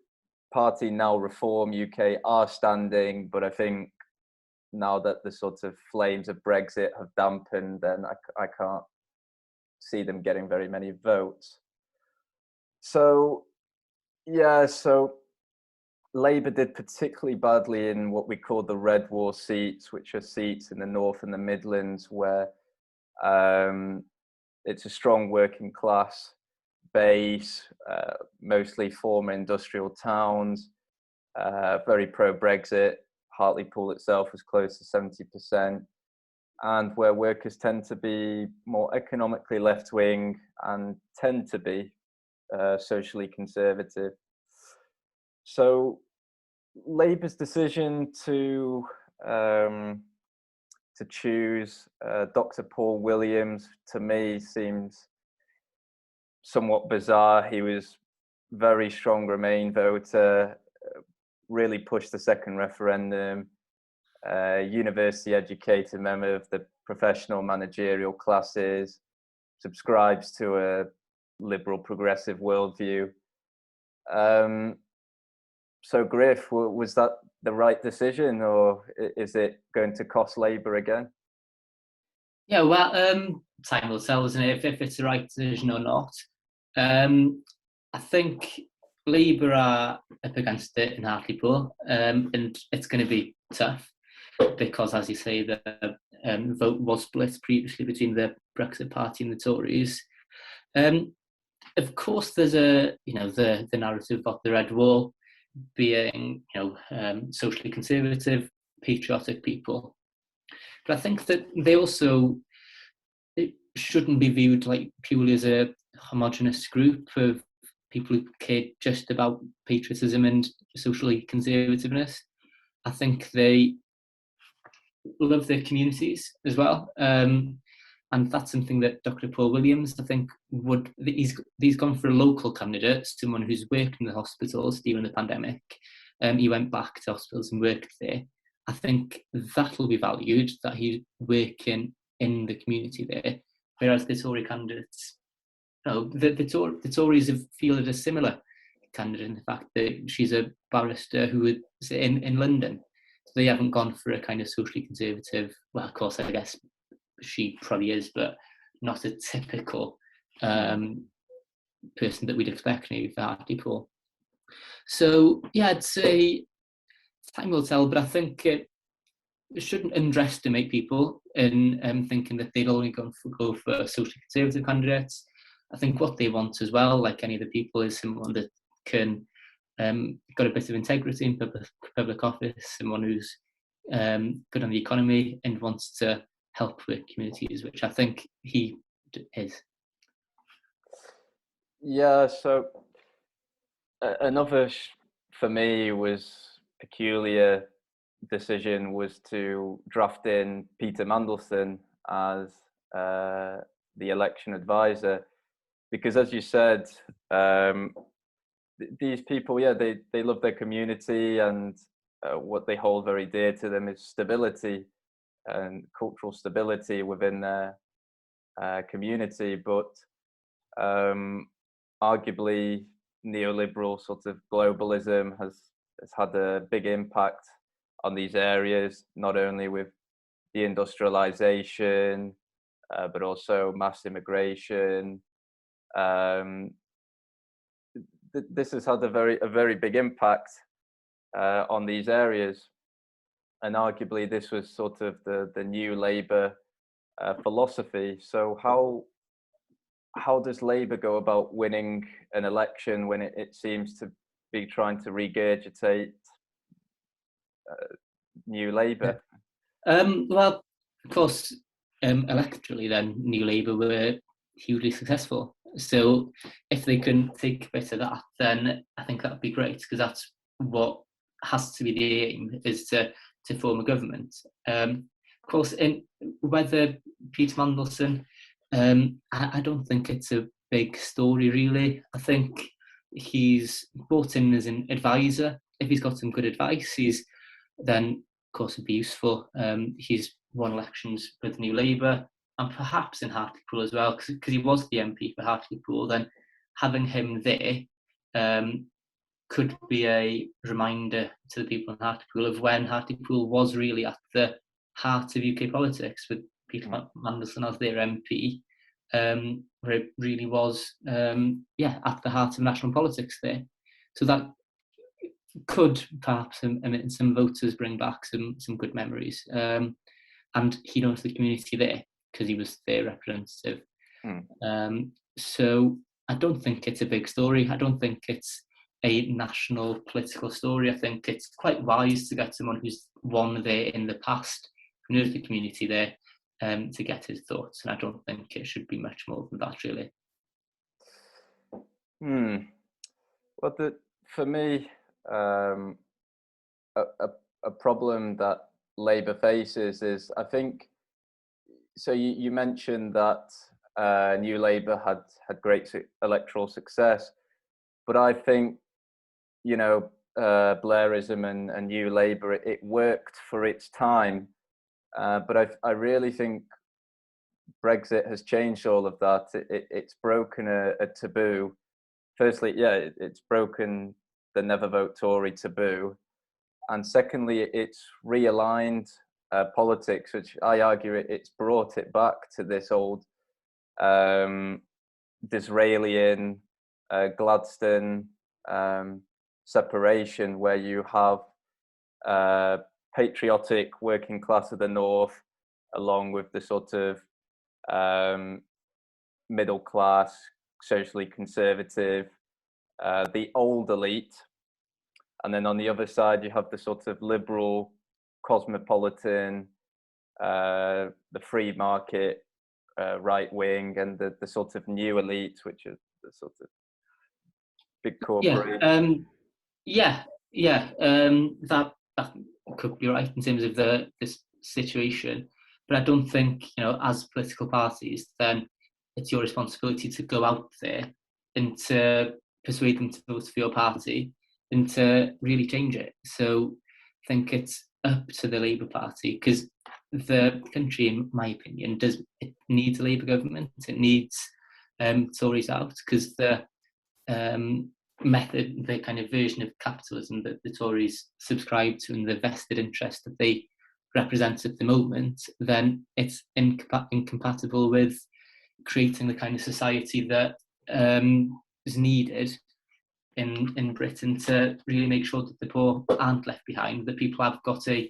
Party, Now Reform UK are standing, but I think now that the sort of flames of Brexit have dampened, then I can't see them getting very many votes. So, yeah, so Labour did particularly badly in what we call the Red Wall seats, which are seats in the North and the Midlands where it's a strong working class base, mostly former industrial towns, very pro-Brexit. Hartlepool itself was close to 70%, and where workers tend to be more economically left-wing and tend to be socially conservative. So Labour's decision to choose Dr. Paul Williams, to me, seems somewhat bizarre. He was very strong Remain voter, really pushed the second referendum, university educated member of the professional managerial classes, subscribes to a liberal progressive worldview. So Griff, was that the right decision, or is it going to cost Labour again? Yeah, well, time will tell, isn't it, if it's the right decision or not. I think Labour are up against it in Hartlepool, and it's going to be tough because, as you say, the vote was split previously between the Brexit Party and the Tories. Of course, there's the narrative of the Red Wall being, socially conservative, patriotic people. But I think that it shouldn't be viewed like purely as a homogenous group of people who care just about patriotism and socially conservativeness. I think they love their communities as well. And that's something that Dr. Paul Williams, I think, he's gone for a local candidate, someone who's worked in the hospitals during the pandemic. He went back to hospitals and worked there. I think that'll be valued, that he's working in the community there, whereas the Tory candidates, the Tories have fielded a similar candidate in the fact that she's a barrister who is in London. So they haven't gone for a kind of socially conservative, well, of course, I guess she probably is, but not a typical person that we'd expect maybe for Hartlepool. So, yeah, I'd say time will tell, but I think it shouldn't underestimate people in thinking that they'd only go for socially conservative candidates. I think what they want as well, like any of the people, is someone that can got a bit of integrity in public office, someone who's good on the economy and wants to help with communities, which I think he is. Yeah, so another for me was peculiar decision was to draft in Peter Mandelson as the election advisor, because as you said, these people, they love their community, and what they hold very dear to them is stability and cultural stability within their community. But arguably, neoliberal sort of globalism has had a big impact on these areas, not only with deindustrialization, but also mass immigration. This has had a very big impact on these areas, and arguably this was sort of the new Labour philosophy. So how does Labour go about winning an election when it seems to be trying to regurgitate New Labour? Well, of course, electorally then, New Labour were hugely successful. So if they can take a bit of that, then I think that would be great, because that's what has to be the aim, is to form a government. Of course, in whether Peter Mandelson, I don't think it's a big story really. I think he's brought in as an advisor. If he's got some good advice, then of course would be useful. He's won elections with New Labour, and perhaps in Hartlepool as well, because he was the MP for Hartlepool. Then having him there could be a reminder to the people in Hartlepool of when Hartlepool was really at the heart of UK politics, with Peter Mandelson as their MP, where it really was, at the heart of national politics there. So that could perhaps, in some voters, bring back some good memories. And he knows the community there because he was their representative. So I don't think it's a big story. I don't think it's a national political story. I think it's quite wise to get someone who's won there in the past, who knows the community there, to get his thoughts. And I don't think it should be much more than that, really. Well, for me, a problem that Labour faces is, I think, so you mentioned that New Labour had great electoral success, but I think, Blairism and New Labour, it worked for its time, but I really think Brexit has changed all of that. It's broken a taboo. Firstly, yeah, it's broken the never vote Tory taboo, and secondly, it's realigned politics, which I argue it's brought it back to this old Disraelian, Gladstone separation, where you have patriotic working class of the north, along with the sort of middle class, socially conservative, the old elite, and then on the other side you have the sort of liberal, cosmopolitan, the free market, right wing, and the sort of new elite, which are the sort of big corporate. That could be right in terms of this situation, but I don't think, as political parties, then it's your responsibility to go out there and to persuade them to vote for your party and to really change it. So I think it's up to the Labour Party, because the country, in my opinion, it needs a Labour government. It needs Tories out, because the method, the kind of version of capitalism that the Tories subscribe to and the vested interest that they represent at the moment, then it's incompatible with creating the kind of society that is needed in Britain to really make sure that the poor aren't left behind, that people have got a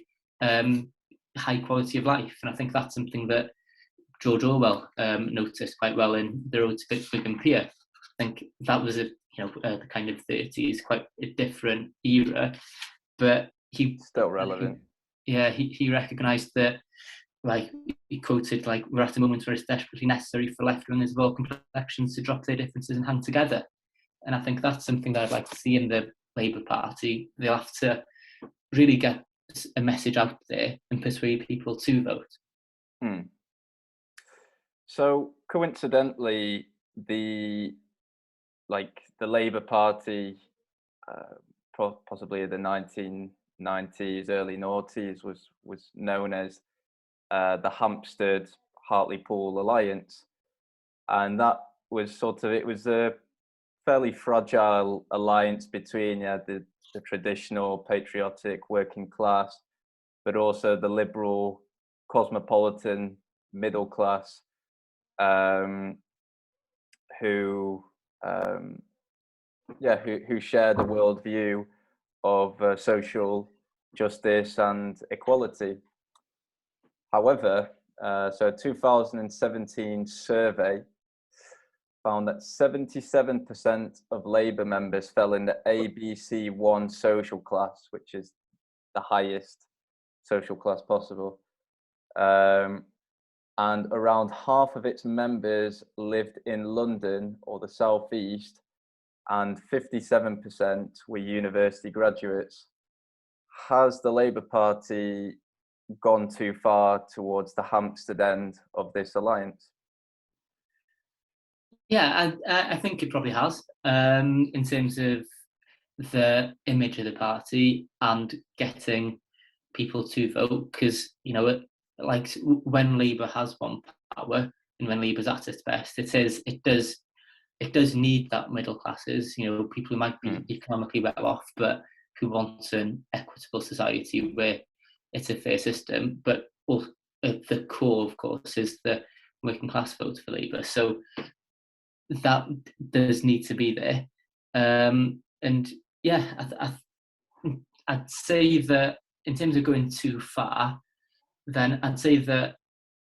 high quality of life. And I think that's something that George Orwell noticed quite well in The Road to Big Pier. I think that was the kind of 30s, quite a different era, but he still relevant. He recognised that, like he quoted, like, we're at a moment where it's desperately necessary for left-wingers of all complexions to drop their differences and hang together. And I think that's something that I'd like to see in the Labour Party. They'll have to really get a message out there and persuade people to vote. So coincidentally, the Labour Party, possibly in the 1990s, early noughties, was known as the Hampstead Hartlepool Alliance, and that was it was a fairly fragile alliance between the traditional patriotic working class, but also the liberal cosmopolitan middle class, who share the worldview of social justice and equality. However, so a 2017 survey found that 77% of Labour members fell in the ABC1 social class, which is the highest social class possible. And around half of its members lived in London or the South East, and 57% were university graduates. Has the Labour Party gone too far towards the Hampstead end of this alliance? Yeah, I think it probably has, in terms of the image of the party and getting people to vote, because, like, when Labour has won power and when Labour's at its best, it does need that middle classes, people who might be economically well off, but who want an equitable society where it's a fair system. But at the core, of course, is the working class vote for Labour. So that does need to be there. And yeah, I'd say that in terms of going too far, then I'd say that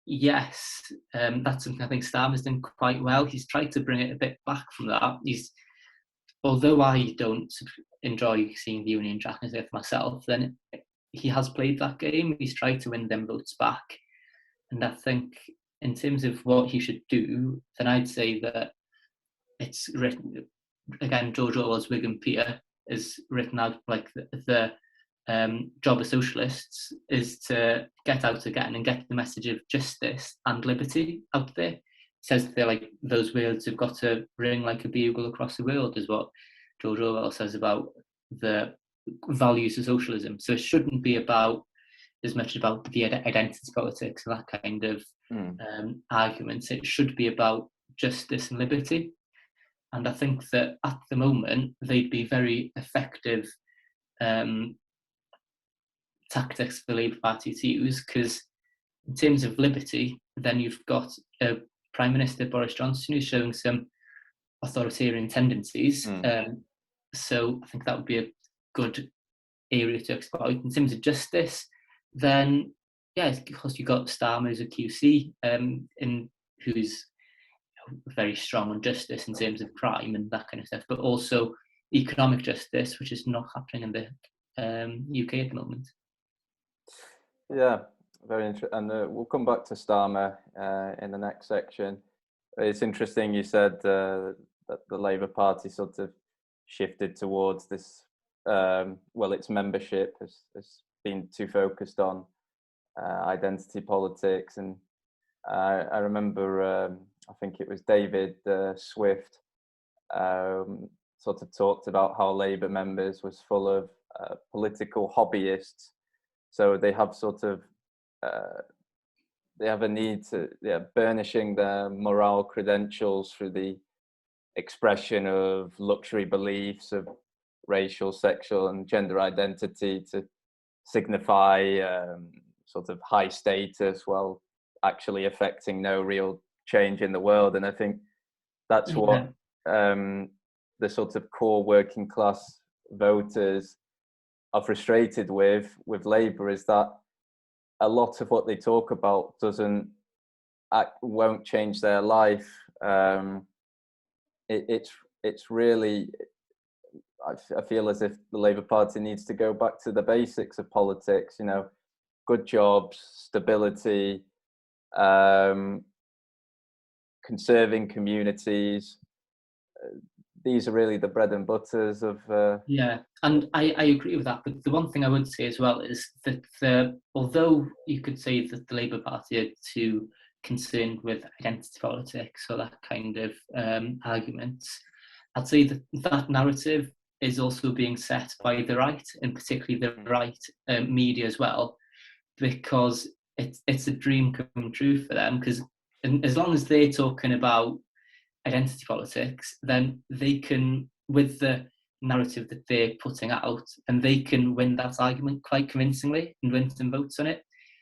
yes, that's something I think Starmer's done quite well. He's tried to bring it a bit back from that. Although I don't enjoy seeing the Union Jack and stuff myself, then he has played that game. He's tried to win them votes back. And I think in terms of what he should do, then I'd say that it's written, again, George Orwell's Wigan Pier is written out like the job of socialists is to get out again and get the message of justice and liberty out there. It says they're like, those words have got to ring like a bugle across the world, is what George Orwell says about the values of socialism. So it shouldn't be about as much about the identity politics and that kind of arguments. It should be about justice and liberty. And I think that at the moment they'd be very effective tactics for the Labour Party to use, because in terms of liberty, then you've got Prime Minister Boris Johnson who's showing some authoritarian tendencies. So I think that would be a good area to exploit. In terms of justice, then yeah, of course you've got Starmer as a QC, who's very strong on justice in terms of crime and that kind of stuff, but also economic justice, which is not happening in the UK at the moment. Yeah, very interesting. And we'll come back to Starmer in the next section. It's interesting you said that the Labour Party sort of shifted towards this, its membership has been too focused on identity politics. And I remember, I think it was David Swift sort of talked about how Labour members was full of political hobbyists. So they have sort of, they have a need to burnishing their moral credentials through the expression of luxury beliefs of racial, sexual and gender identity to signify sort of high status while actually affecting no real change in the world. And I think that's what the sort of core working class voters are frustrated with Labour, is that a lot of what they talk about won't change their life. It's really, I feel as if the Labour Party needs to go back to the basics of politics, you know, good jobs, stability, conserving communities. These are really the bread and butters of... Yeah, and I agree with that. But the one thing I would say as well is that although you could say that the Labour Party are too concerned with identity politics or that kind of arguments, I'd say that that narrative is also being set by the right, and particularly the right media as well, because it's a dream come true for them. Because as long as they're talking about identity politics, then they can, with the narrative that they're putting out, and they can win that argument quite convincingly and win some votes on it.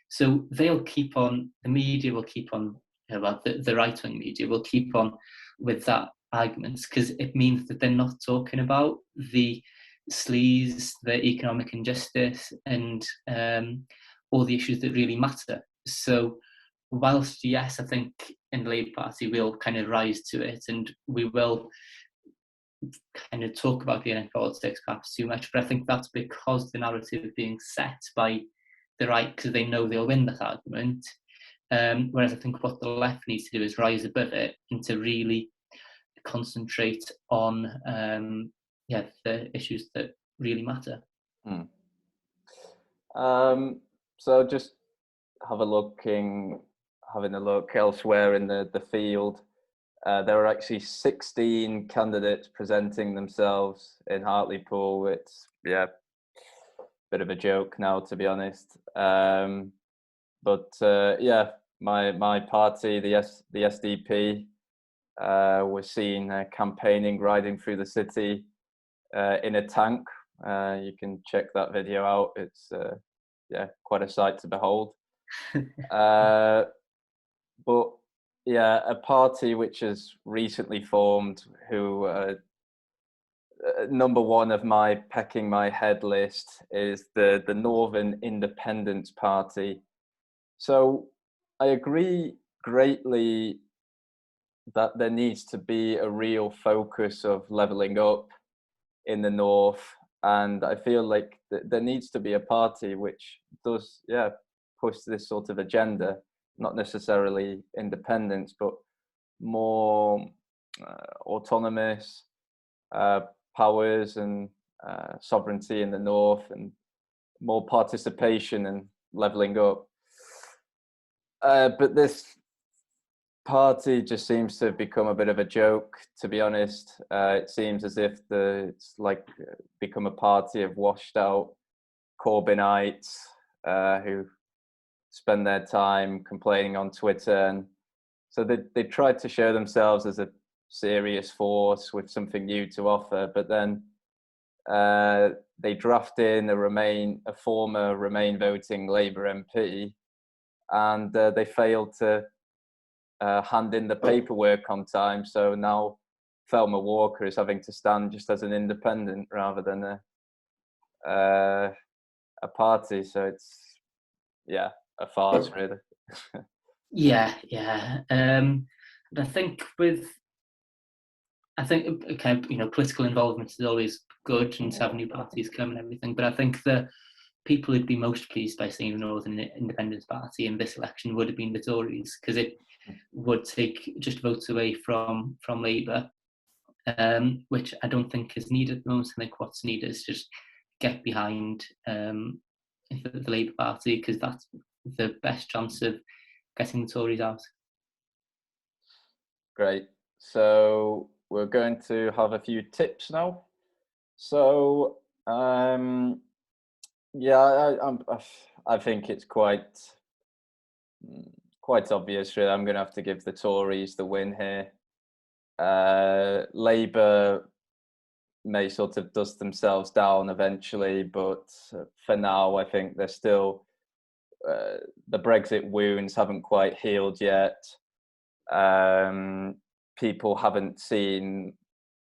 So they'll keep on, the media will keep on, the right-wing media will keep on with that arguments, because it means that they're not talking about the sleaze, the economic injustice, and all the issues that really matter. So whilst, yes, I think in the Labour Party we'll kind of rise to it and we will kind of talk about the end politics perhaps too much, but I think that's because the narrative is being set by the right, because they know they'll win that argument. Whereas I think what the left needs to do is rise above it and to really concentrate on the issues that really matter. So just having a look elsewhere in the field, there are actually 16 candidates presenting themselves in Hartlepool. It's a bit of a joke now, to be honest. But my party, the SDP, was seen campaigning, riding through the city in a tank. You can check that video out. It's quite a sight to behold. But a party which has recently formed, who number one of my pecking my head list is the Northern Independence Party. So I agree greatly that there needs to be a real focus of levelling up in the north, and I feel like there needs to be a party which does push this sort of agenda, not necessarily independence, but more autonomous powers and sovereignty in the north, and more participation and levelling up. But this party just seems to have become a bit of a joke, to be honest. It seems as if it's like become a party of washed out Corbynites who spend their time complaining on Twitter. And so they tried to show themselves as a serious force with something new to offer, but then they draft in a former Remain voting Labour MP, and they failed to hand in the paperwork on time. So now Thelma Walker is having to stand just as an independent rather than a party. So it's a farce really. Yeah. And I think okay, political involvement is always good and to have new parties come and everything, but I think the people who'd be most pleased by seeing the Northern Independence Party in this election would have been the Tories, because it would take just votes away from Labour, which I don't think is needed at the moment. I think what's needed is just get behind the Labour Party, because that's the best chance of getting the Tories out. Great. So we're going to have a few tips now. So I think it's quite obvious really. I'm going to have to give the Tories the win here. Labour may sort of dust themselves down eventually, but for now I think they're still the Brexit wounds haven't quite healed yet. People haven't seen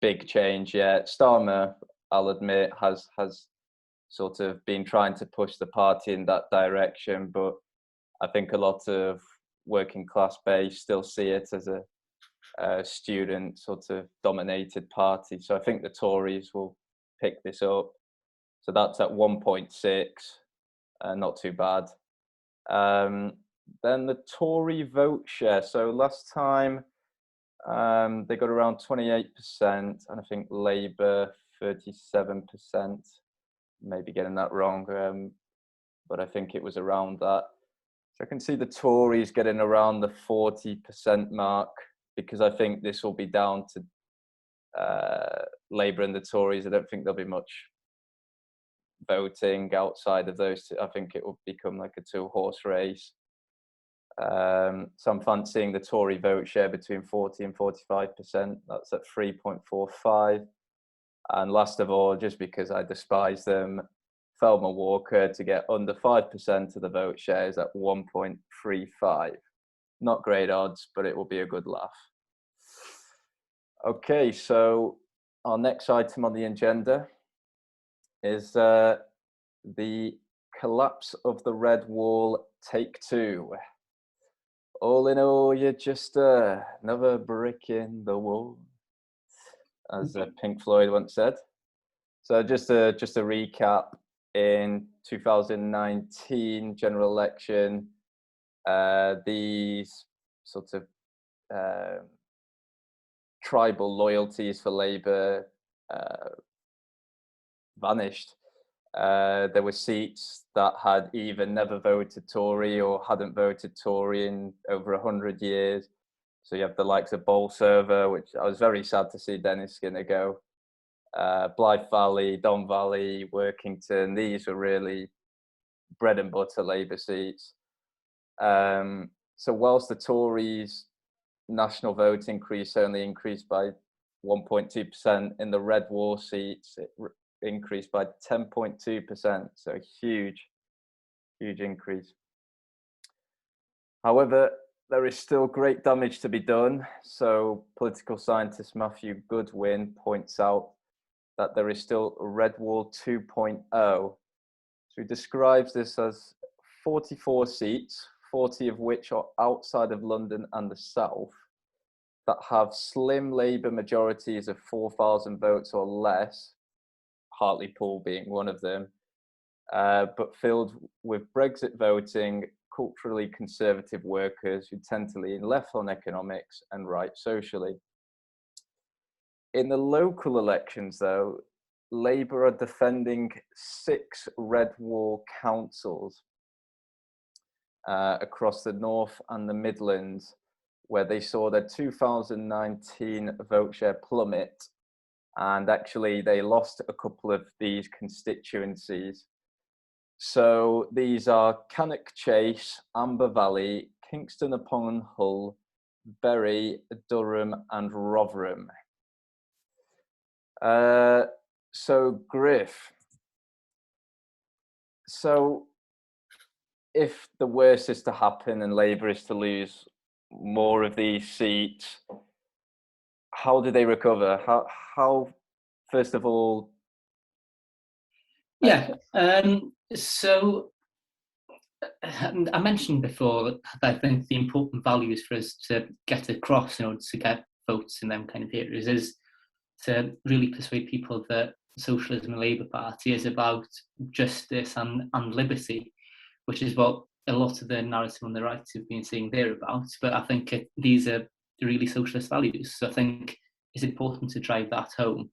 big change yet. Starmer, I'll admit, has sort of been trying to push the party in that direction, but I think a lot of working class base still see it as a student sort of dominated party. So I think the Tories will pick this up. So that's at 1.6, not too bad. Then the Tory vote share. So last time they got around 28%, and I think Labour 37%. Maybe getting that wrong, but I think it was around that. So I can see the Tories getting around the 40% mark, because I think this will be down to Labour and the Tories. I don't think there'll be much voting outside of those two. I think it will become like a two-horse race. So I'm fancying the Tory vote share between 40 and 45%. That's at 3.45. And last of all, just because I despise them, Thelma Walker to get under 5% of the vote share is at 1.35. Not great odds, but it will be a good laugh. Okay, so our next item on the agenda is the collapse of the Red Wall, take 2. All in all, you're just another brick in the wall, as Pink Floyd once said. So just a recap, in 2019 general election, these sort of tribal loyalties for Labour vanished. There were seats that had either never voted Tory or hadn't voted Tory in over 100 years. So you have the likes of Bolsover, which I was very sad to see Dennis Skinner go. Blythe Valley, Don Valley, Workington, these were really bread and butter Labour seats. So whilst the Tories' national vote increase only increased by 1.2%, in the Red Wall seats, it increased by 10.2%. So a huge increase. However, there is still great damage to be done. So political scientist Matthew Goodwin points out that there is still a Red Wall 2.0. So he describes this as 44 seats, 40 of which are outside of London and the South, that have slim Labour majorities of 4,000 votes or less, Hartlepool being one of them, but filled with Brexit voting, culturally conservative workers who tend to lean left on economics and right socially. In the local elections, though, Labour are defending 6 Red Wall councils across the North and the Midlands, where they saw their 2019 vote share plummet, and actually they lost a couple of these constituencies. So these are Cannock Chase, Amber Valley, Kingston upon Hull, Bury, Durham and Rotherham. So Griff, so if the worst is to happen and Labour is to lose more of these seats, how do they recover? How first of all? Yeah, so I mentioned before that I think the important values for us to get across in order to get votes in them kind of areas is to really persuade people that Socialism and Labour Party is about justice and liberty, which is what a lot of the narrative on the right have been saying they're about. But I think these are really socialist values. So I think it's important to drive that home.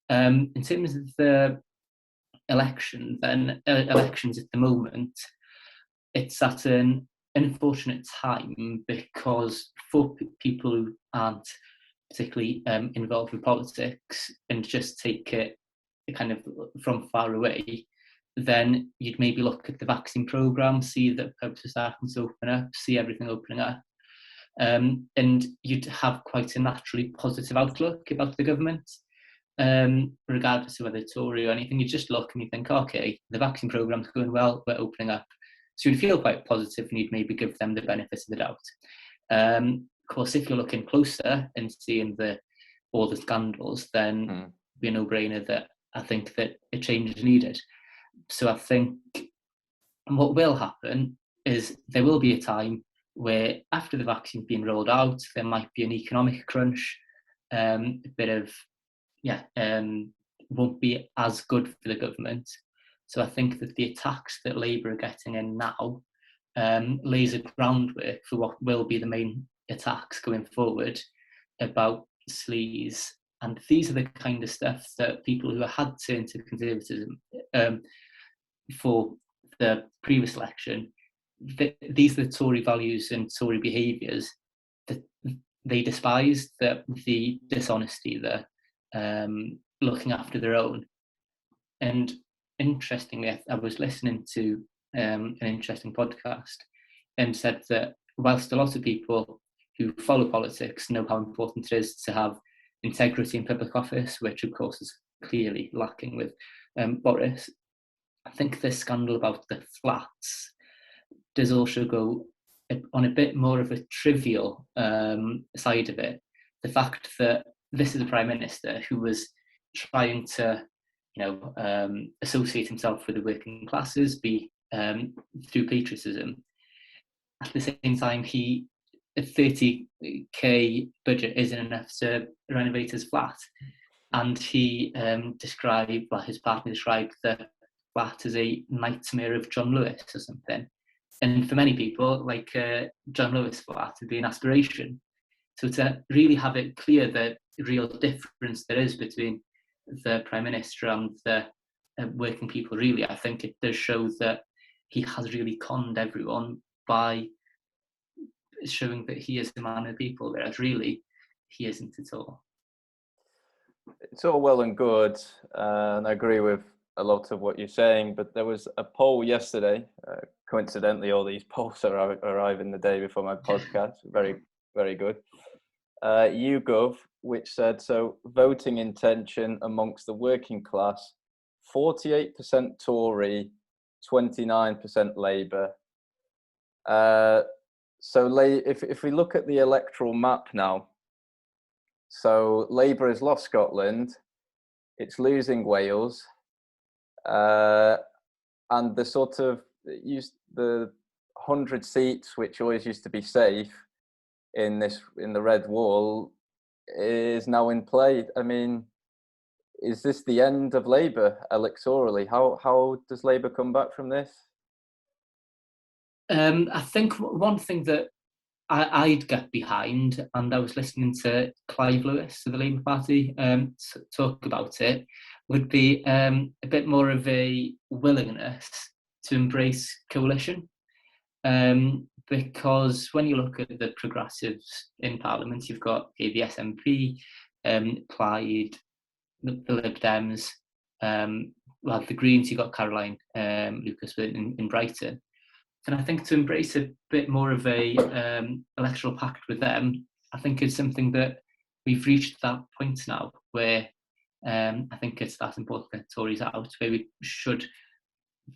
In terms of the election, then elections at the moment, it's at an unfortunate time because for people who aren't particularly involved in politics and just take it kind of from far away, then you'd maybe look at the vaccine programme, see that pubs are starting to open up, see everything opening up, and you'd have quite a naturally positive outlook about the government, regardless of whether it's Tory or anything. You just look and you think, okay, the vaccine programme's going well, we're opening up. So you'd feel quite positive and you'd maybe give them the benefit of the doubt. Of course, if you're looking closer and seeing all the scandals, then it'd be a no-brainer that I think that a change is needed. So I think what will happen is there will be a time where after the vaccine's been rolled out, there might be an economic crunch, a bit of, won't be as good for the government. So I think that the attacks that Labour are getting in now lays a groundwork for what will be the main attacks going forward about sleaze. And these are the kind of stuff that people who had turned to conservatism for the previous election, these are the Tory values and Tory behaviours that they despise, the dishonesty, the looking after their own. And interestingly, I was listening to an interesting podcast and said that whilst a lot of people who follow politics know how important it is to have integrity in public office, which of course is clearly lacking with Boris, I think this scandal about the flats does also go on a bit more of a trivial side of it. The fact that this is a Prime Minister who was trying to associate himself with the working classes, be through patriotism. At the same time, a 30k budget isn't enough to renovate his flat, and he his partner described the flat as a nightmare of John Lewis or something. And for many people, like John Lewis flat would be an aspiration. So to really have it clear the real difference there is between the Prime Minister and the working people, really, I think it does show that he has really conned everyone by showing that he is the man of the people, whereas really he isn't at all. It's all well and good, and I agree with a lot of what you're saying, but there was a poll yesterday, coincidentally all these polls are arriving the day before my podcast, very, very good, YouGov, which said, so voting intention amongst the working class, 48% Tory, 29% Labour. So if we look at the electoral map now, so Labour has lost Scotland, it's losing Wales, and the sort of the 100 seats which always used to be safe in the red wall is now in play. I mean, is this the end of Labour electorally? How does Labour come back from this? I think one thing that I'd get behind, and I was listening to Clive Lewis of the Labour Party talk about it, would be a bit more of a willingness to embrace coalition. because when you look at the progressives in Parliament, you've got the SNP, Plaid, the Lib Dems, well, the Greens, you've got Caroline Lucas in Brighton. And I think to embrace a bit more of a electoral pact with them, I think it's something that we've reached that point now where I think it's that important to get Tories out, where we should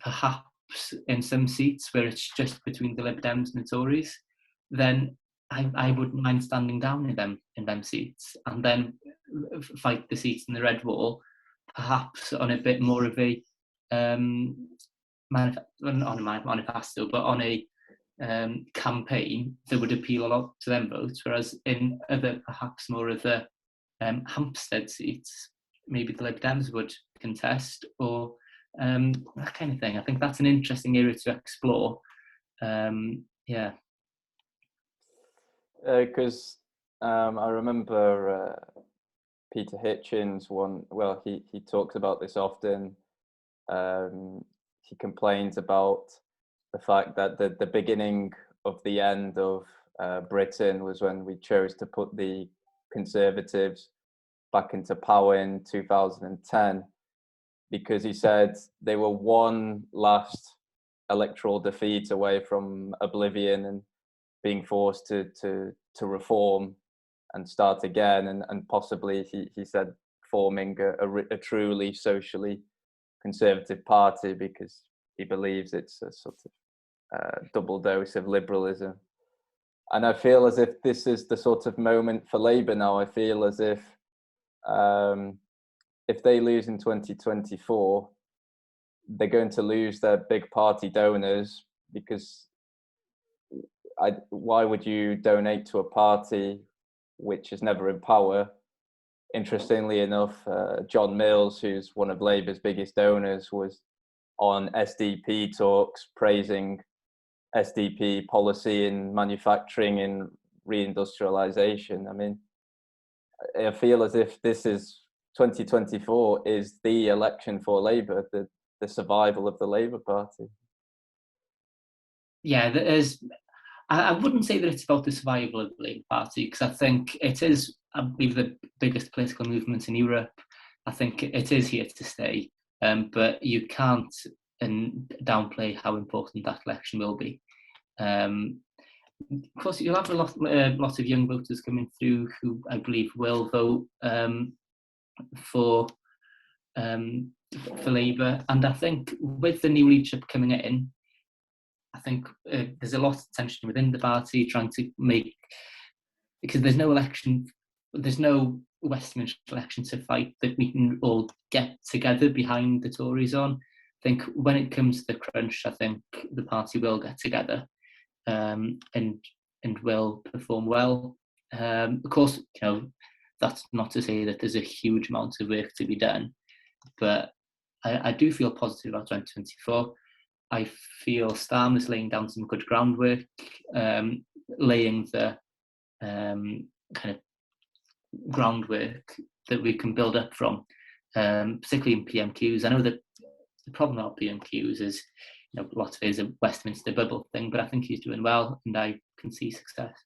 perhaps in some seats where it's just between the Lib Dems and the Tories, then I wouldn't mind standing down in them seats and then fight the seats in the red wall, perhaps on a bit more of a not on a manifesto, but on a campaign that would appeal a lot to them votes, whereas in other, perhaps more of the Hampstead seats, maybe the Lib Dems would contest, or that kind of thing. I think that's an interesting area to explore. Yeah. Because I remember Peter Hitchens he talks about this often. He complains about the fact that the beginning of the end of Britain was when we chose to put the Conservatives back into power in 2010, because he said they were one last electoral defeat away from oblivion and being forced to reform and start again, and possibly he said forming a truly socially conservative party, because he believes it's a sort of double dose of liberalism. And I feel as if this is the sort of moment for Labour now. I feel as if they lose in 2024, they're going to lose their big party donors, because why would you donate to a party which is never in power? Interestingly enough, John Mills, who's one of Labour's biggest donors, was on SDP talks praising SDP policy in manufacturing and reindustrialisation. I mean, I feel as if this is 2024 is the election for Labour, the survival of the Labour Party. Yeah, there is. I wouldn't say that it's about the survival of the Labour Party, because I think it is, I believe, the biggest political movement in Europe. I think it is here to stay, but you can't downplay how important that election will be. Of course, you'll have a lot of young voters coming through who I believe will vote for Labour, and I think with the new leadership coming in, I think there's a lot of tension within the party trying to make, because there's no election, there's no Westminster election to fight that we can all get together behind the Tories on. I think when it comes to the crunch, I think the party will get together and will perform well. Of course, that's not to say that there's a huge amount of work to be done, but I do feel positive about 2024. I feel Starmer's laying down some good groundwork, laying the kind of groundwork that we can build up from, particularly in PMQs. I know that the problem about PMQs is, a lot of it is a Westminster bubble thing, but I think he's doing well, and I can see success.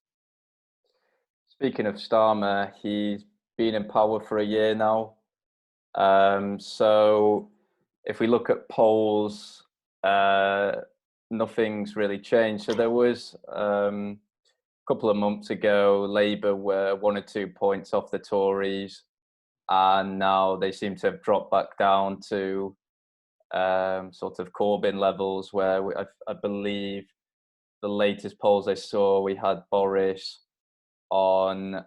Speaking of Starmer, he's been in power for a year now. So if we look at polls, nothing's really changed. So there was a couple of months ago, Labour were 1 or 2 points off the Tories, and now they seem to have dropped back down to sort of Corbyn levels, where I believe the latest polls I saw, we had Boris on,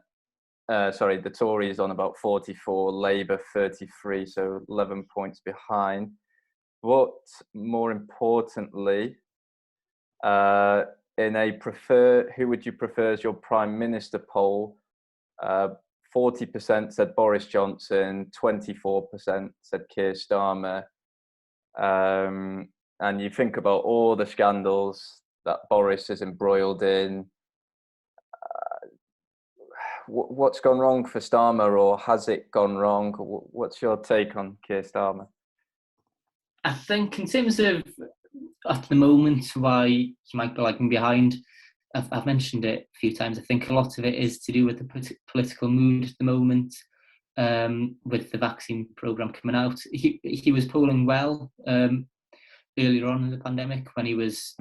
the Tories on about 44, Labour 33, so 11 points behind. But more importantly, in a who would you prefer as your Prime Minister poll, 40% said Boris Johnson, 24% said Keir Starmer. And you think about all the scandals that Boris is embroiled in. What's gone wrong for Starmer, or has it gone wrong? What's your take on Keir Starmer? I think in terms of at the moment why he might be lagging behind, I've mentioned it a few times. I think a lot of it is to do with the political mood at the moment, with the vaccine programme coming out. He was polling well earlier on in the pandemic when he was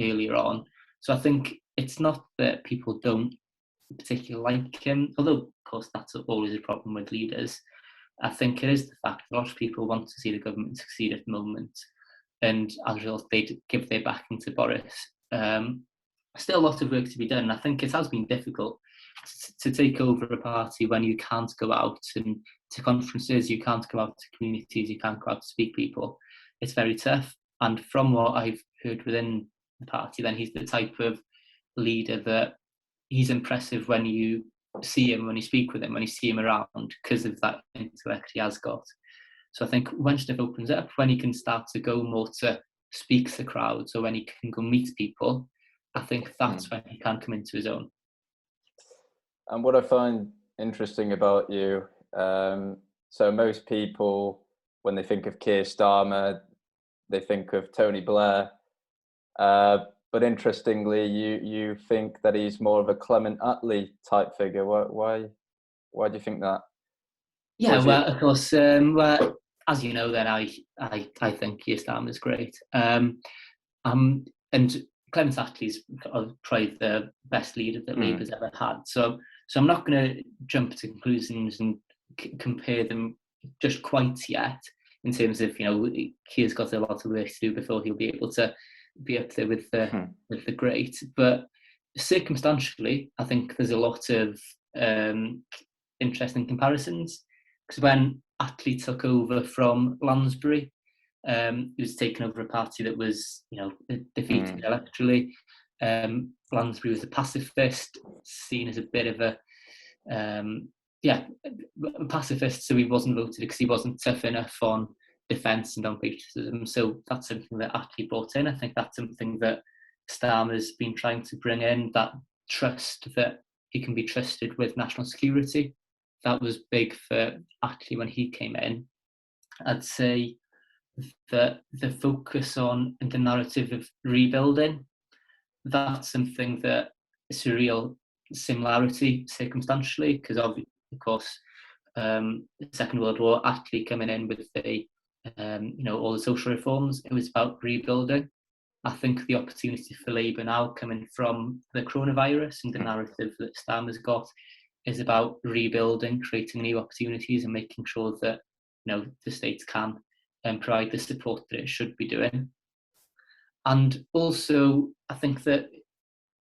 earlier on. So I think it's not that people don't particularly like him, although of course that's always a problem with leaders. I think it is the fact that a lot of people want to see the government succeed at the moment, and as a result they give their backing to Boris. Still a lot of work to be done. I think it has been difficult to take over a party when you can't go out and to conferences, you can't go out to communities, you can't go out to speak to people. It's very tough. And from what I've heard within the party, then he's the type of leader that he's impressive when you see him, when you speak with him, when you see him around, because of that intellect he has got. So I think when stuff opens up, when he can start to go more to speak to crowds, or when he can go meet people, I think that's when he can come into his own. And what I find interesting about you, so most people, when they think of Keir Starmer, they think of Tony Blair. But interestingly, you think that he's more of a Clement Attlee type figure. Why do you think that? Yeah, well, of course, well, as you know, then I think Keir Starmer's great. And Clement Attlee's probably the best leader that Labour's ever had. So I'm not going to jump to conclusions and compare them just quite yet, in terms of, Keir's got a lot of work to do before he'll be able to be up there with the great. But circumstantially, I think there's a lot of interesting comparisons, because when Attlee took over from Lansbury, he was taking over a party that was, defeated electorally. Lansbury was a pacifist, seen as a bit of a pacifist, so he wasn't voted because he wasn't tough enough on defence and on patriotism. So that's something that Attlee brought in. I think that's something that Starmer's been trying to bring in, that trust that he can be trusted with national security. That was big for Attlee when he came in. I'd say that the focus on the narrative of rebuilding, that's something that is a real similarity circumstantially, because of course the Second World War, Attlee coming in with the all the social reforms, it was about rebuilding. I think the opportunity for Labour now, coming from the coronavirus and the narrative that Starmer's got, is about rebuilding, creating new opportunities and making sure that the state can provide the support that it should be doing. And also, I think that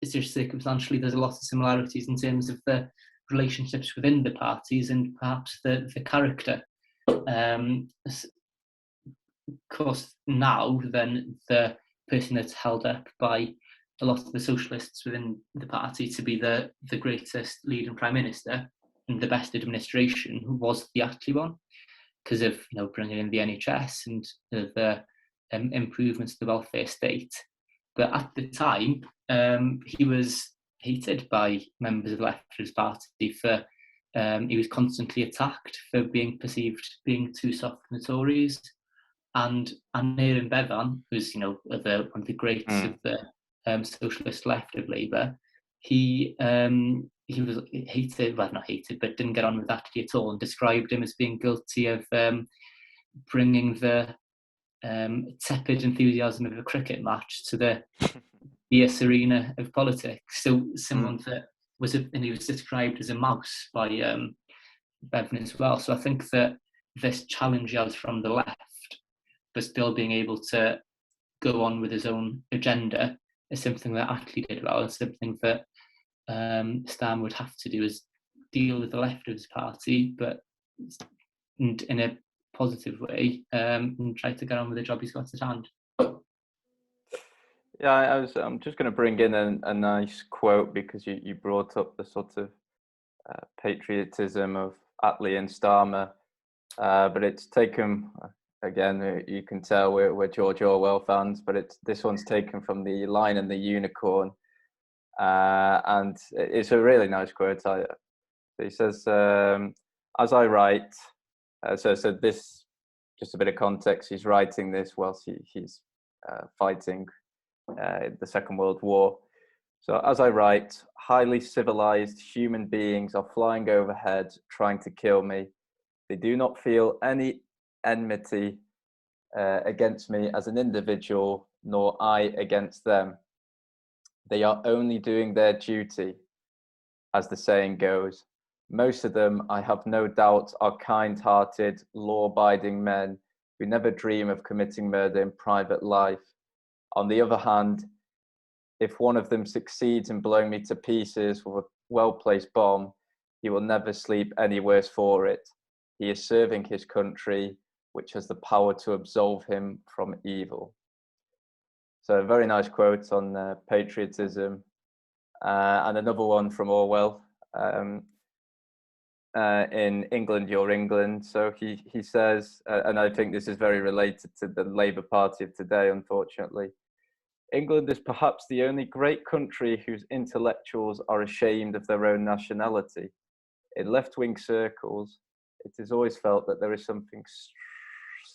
it's just circumstantially there's a lot of similarities in terms of the relationships within the parties and perhaps the character. Of course, now then the person that's held up by a lot of the socialists within the party to be the greatest leading prime minister and the best administration was the Attlee one, because of bringing in the NHS and the improvements to the welfare state. But at the time, he was hated by members of the leftist party for he was constantly attacked for being perceived being too soft for the Tories. And Aneurin Bevan, who's one of the greats of the socialist left of Labour, he was hated, well, not hated, but didn't get on with Attlee at all, and described him as being guilty of bringing the tepid enthusiasm of a cricket match to the fierce arena of politics. So someone that and he was described as a mouse by Bevan as well. So I think that this challenge he has from the left, but still being able to go on with his own agenda, is something that Attlee did well, and something that Starmer would have to do, is deal with the left of his party, but in a positive way, and try to get on with the job he's got at hand. Yeah, I'm just going to bring in a nice quote, because you brought up the sort of patriotism of Attlee and Starmer, but it's taken, again, you can tell we're George Orwell fans, but this one's taken from The Lion and the Unicorn, and it's a really nice quote. He says, as I write, so this, just a bit of context, he's writing this whilst he's fighting the Second World War. So as I write, highly civilized human beings are flying overhead trying to kill me. They do not feel any enmity against me as an individual, nor I against them. They are only doing their duty, as the saying goes. Most of them, I have no doubt, are kind-hearted, law-abiding men who never dream of committing murder in private life. On the other hand, if one of them succeeds in blowing me to pieces with a well-placed bomb, he will never sleep any worse for it. He is serving his country, which has the power to absolve him from evil. So a very nice quote on patriotism. And another one from Orwell, in England, You're England. So he says, and I think this is very related to the Labour Party of today, unfortunately, England is perhaps the only great country whose intellectuals are ashamed of their own nationality. In left-wing circles, it is always felt that there is something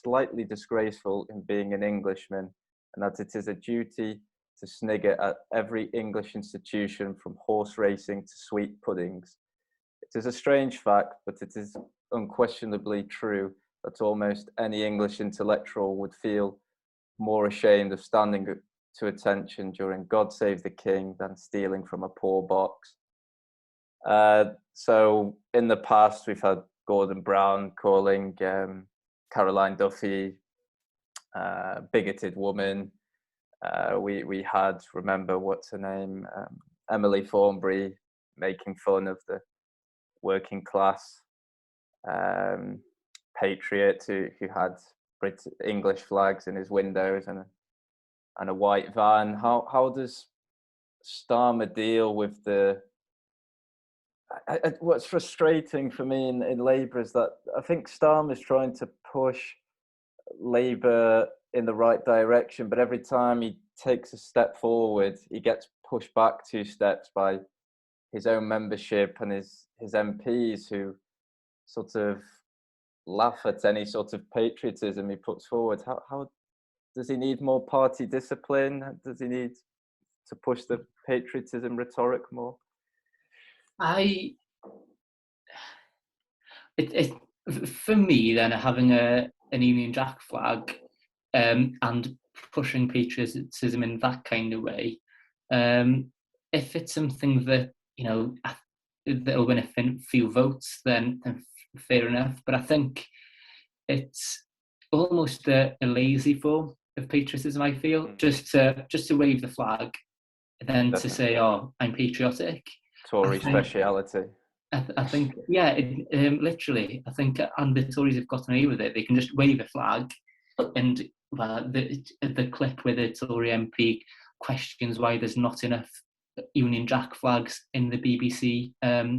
slightly disgraceful in being an Englishman, and that it is a duty to snigger at every English institution from horse racing to sweet puddings. It is a strange fact, but it is unquestionably true that almost any English intellectual would feel more ashamed of standing to attention during God Save the King than stealing from a poor box. So in the past, we've had Gordon Brown calling Caroline Duffy bigoted woman. We had, remember what's her name, Emily Thornberry making fun of the working class patriot who had English flags in his windows and a white van. How does Starmer deal with the? What's frustrating for me in Labour is that I think Starmer's trying to push Labour in the right direction, but every time he takes a step forward, he gets pushed back 2 steps by his own membership and his MPs, who sort of laugh at any sort of patriotism he puts forward. How does he need more party discipline? Does he need to push the patriotism rhetoric more? For me, then, having an Union Jack flag and pushing patriotism in that kind of way, if it's something that, you know, that'll win a few votes, then fair enough. But I think it's almost a lazy form of patriotism, I feel, just to wave the flag, and then to say, "Oh, I'm patriotic." Tory speciality. I think, yeah, literally, I think, and the Tories have gotten away with it. They can just wave a flag, and the clip where the Tory MP questions why there's not enough Union Jack flags in the BBC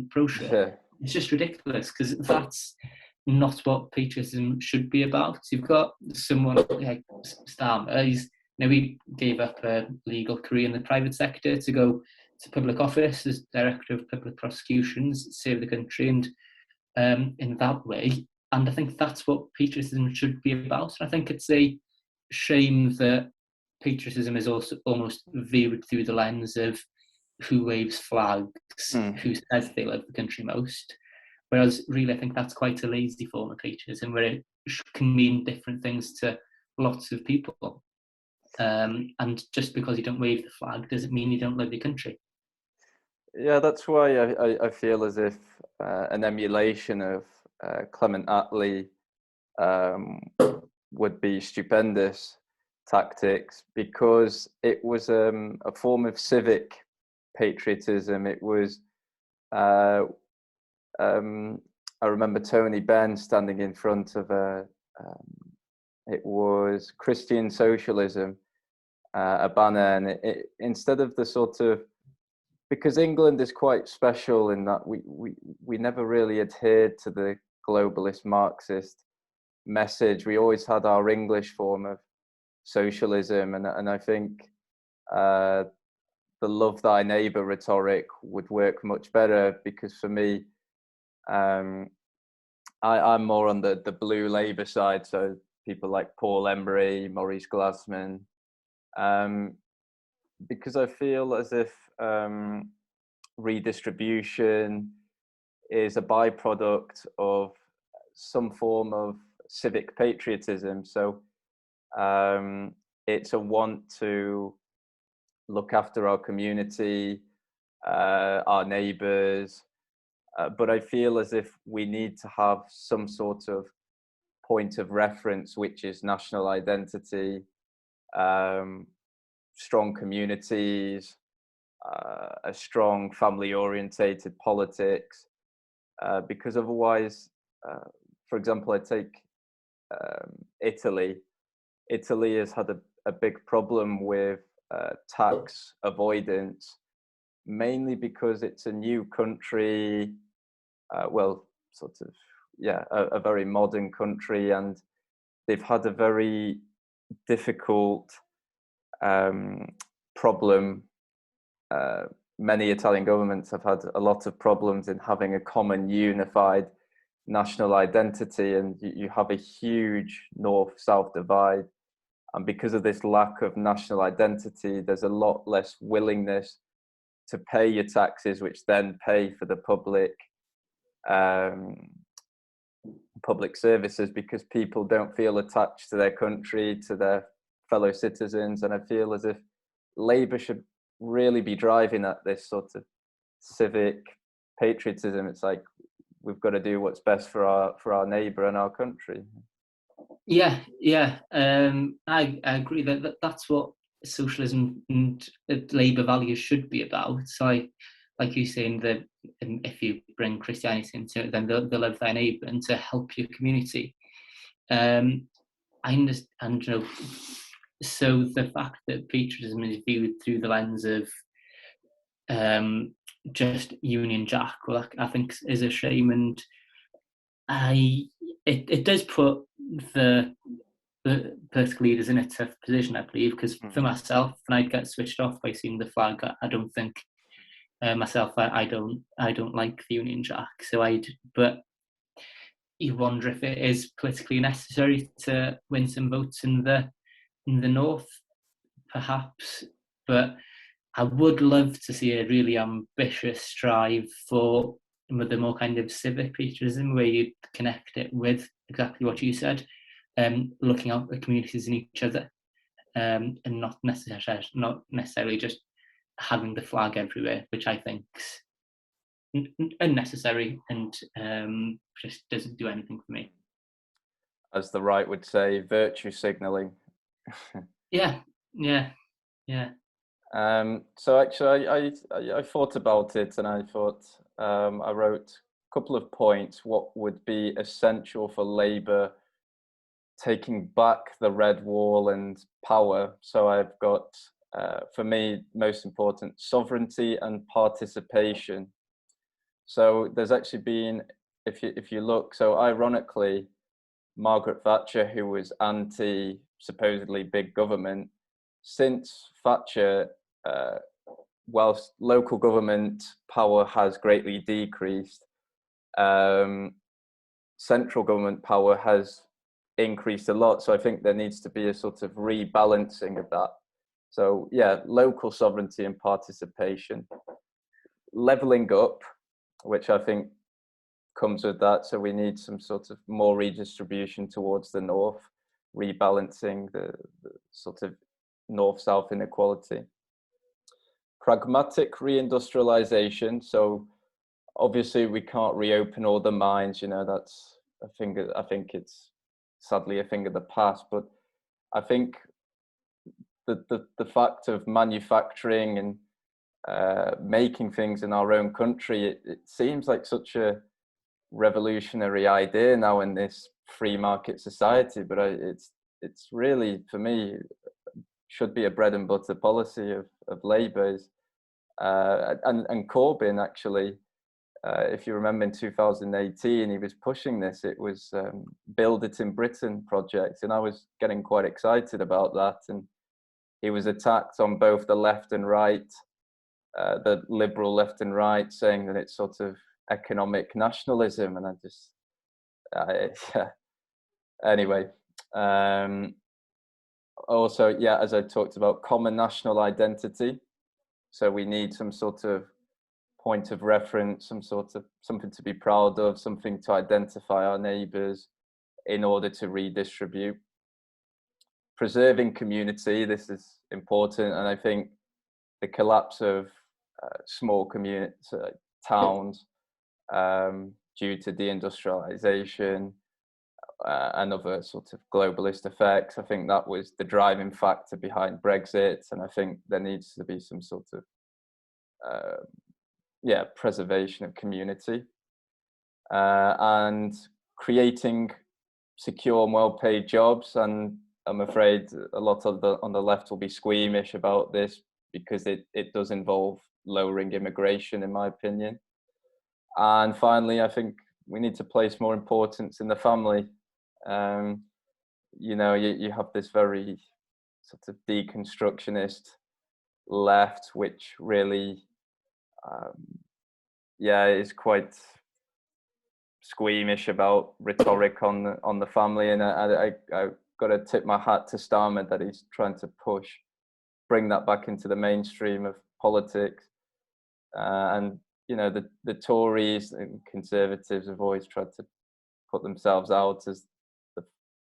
brochure. Yeah. It's just ridiculous, because that's not what patriotism should be about. You've got someone like Starmer. He gave up a legal career in the private sector to go to public office as Director of Public Prosecutions, save the country, and in that way. And I think that's what patriotism should be about. And I think it's a shame that patriotism is also almost viewed through the lens of who waves flags, who says they love the country most. Whereas really, I think that's quite a lazy form of patriotism, where it can mean different things to lots of people. And just because you don't wave the flag doesn't mean you don't love your country. Yeah, that's why I feel as if an emulation of Clement Attlee would be stupendous tactics, because it was a form of civic patriotism. It was, I remember Tony Benn standing in front of it was Christian socialism, a banner, and instead of the sort of, because England is quite special in that we never really adhered to the globalist Marxist message. We always had our English form of socialism, and I think the love thy neighbour rhetoric would work much better, because for me, I'm more on the blue Labour side, so people like Paul Embry, Maurice Glassman, um, because I feel as if redistribution is a byproduct of some form of civic patriotism. So it's a want to look after our community, our neighbours, but I feel as if we need to have some sort of point of reference, which is national identity, strong communities, a strong family orientated politics, because otherwise, for example, I take Italy. Italy has had a big problem with tax avoidance, mainly because it's a new country, well, sort of, yeah, a very modern country, and they've had a very difficult problem. Many Italian governments have had a lot of problems in having a common, unified national identity, and you have a huge north-south divide. And because of this lack of national identity, there's a lot less willingness to pay your taxes, which then pay for the public services, because people don't feel attached to their country, to their fellow citizens. And I feel as if Labour should really be driving at this sort of civic patriotism. It's like, we've got to do what's best for our neighbour and our country. Yeah, I agree that that's what socialism and Labour values should be about. So, like you saying that if you bring Christianity into it, then they'll love thy neighbour and to help your community. I understand, you know, so the fact that patriotism is viewed through the lens of just Union Jack, well, I think is a shame, and it does put the political leaders in a tough position, I believe, because for myself, when I get switched off by seeing the flag, I don't think myself. I don't like the Union Jack. But you wonder if it is politically necessary to win some votes in the north, perhaps. But I would love to see a really ambitious strive for the more kind of civic patriotism, where you connect it with exactly what you said, looking out at communities and each other, and not necessarily just having the flag everywhere, which I think's unnecessary and just doesn't do anything for me. As the right would say, virtue signalling. Yeah. So actually, I thought about it, and I thought I wrote a couple of points. What would be essential for Labour taking back the red wall and power? So I've got, for me, most important, sovereignty and participation. So there's actually been, if you look, so ironically, Margaret Thatcher, who was anti supposedly big government, since Thatcher, whilst local government power has greatly decreased, central government power has increased a lot. So I think there needs to be a sort of rebalancing of that. So yeah, local sovereignty and participation, leveling up, which I think comes with that. So we need some sort of more redistribution towards the north, rebalancing the sort of north-south inequality. Pragmatic reindustrialization. So obviously we can't reopen all the mines, you know, that's I think it's sadly a thing of the past, but I think the fact of manufacturing and making things in our own country, it seems like such a revolutionary idea now in this free market society, but it's really, for me, should be a bread and butter policy of Labour's, and Corbyn actually, if you remember in 2018, he was pushing this. It was Build It in Britain project, and I was getting quite excited about that. And he was attacked on both the left and right, the liberal left and right, saying that it's sort of economic nationalism. And I just, yeah. Anyway, Also, yeah, as I talked about, common national identity. So we need some sort of point of reference, some sort of something to be proud of, something to identify our neighbours in order to redistribute. Preserving community, this is important, and I think the collapse of small communities, towns, due to deindustrialization and other sort of globalist effects. I think that was the driving factor behind Brexit, and I think there needs to be some sort of preservation of community and creating secure and well-paid jobs. And I'm afraid a lot of on the left will be squeamish about this because it does involve lowering immigration, in my opinion. And finally, I think we need to place more importance in the family. You know, you have this very sort of deconstructionist left, which really, is quite squeamish about rhetoric on the family. And I got to tip my hat to Starmer that he's trying to bring that back into the mainstream of politics. And you know, the Tories and Conservatives have always tried to put themselves out as the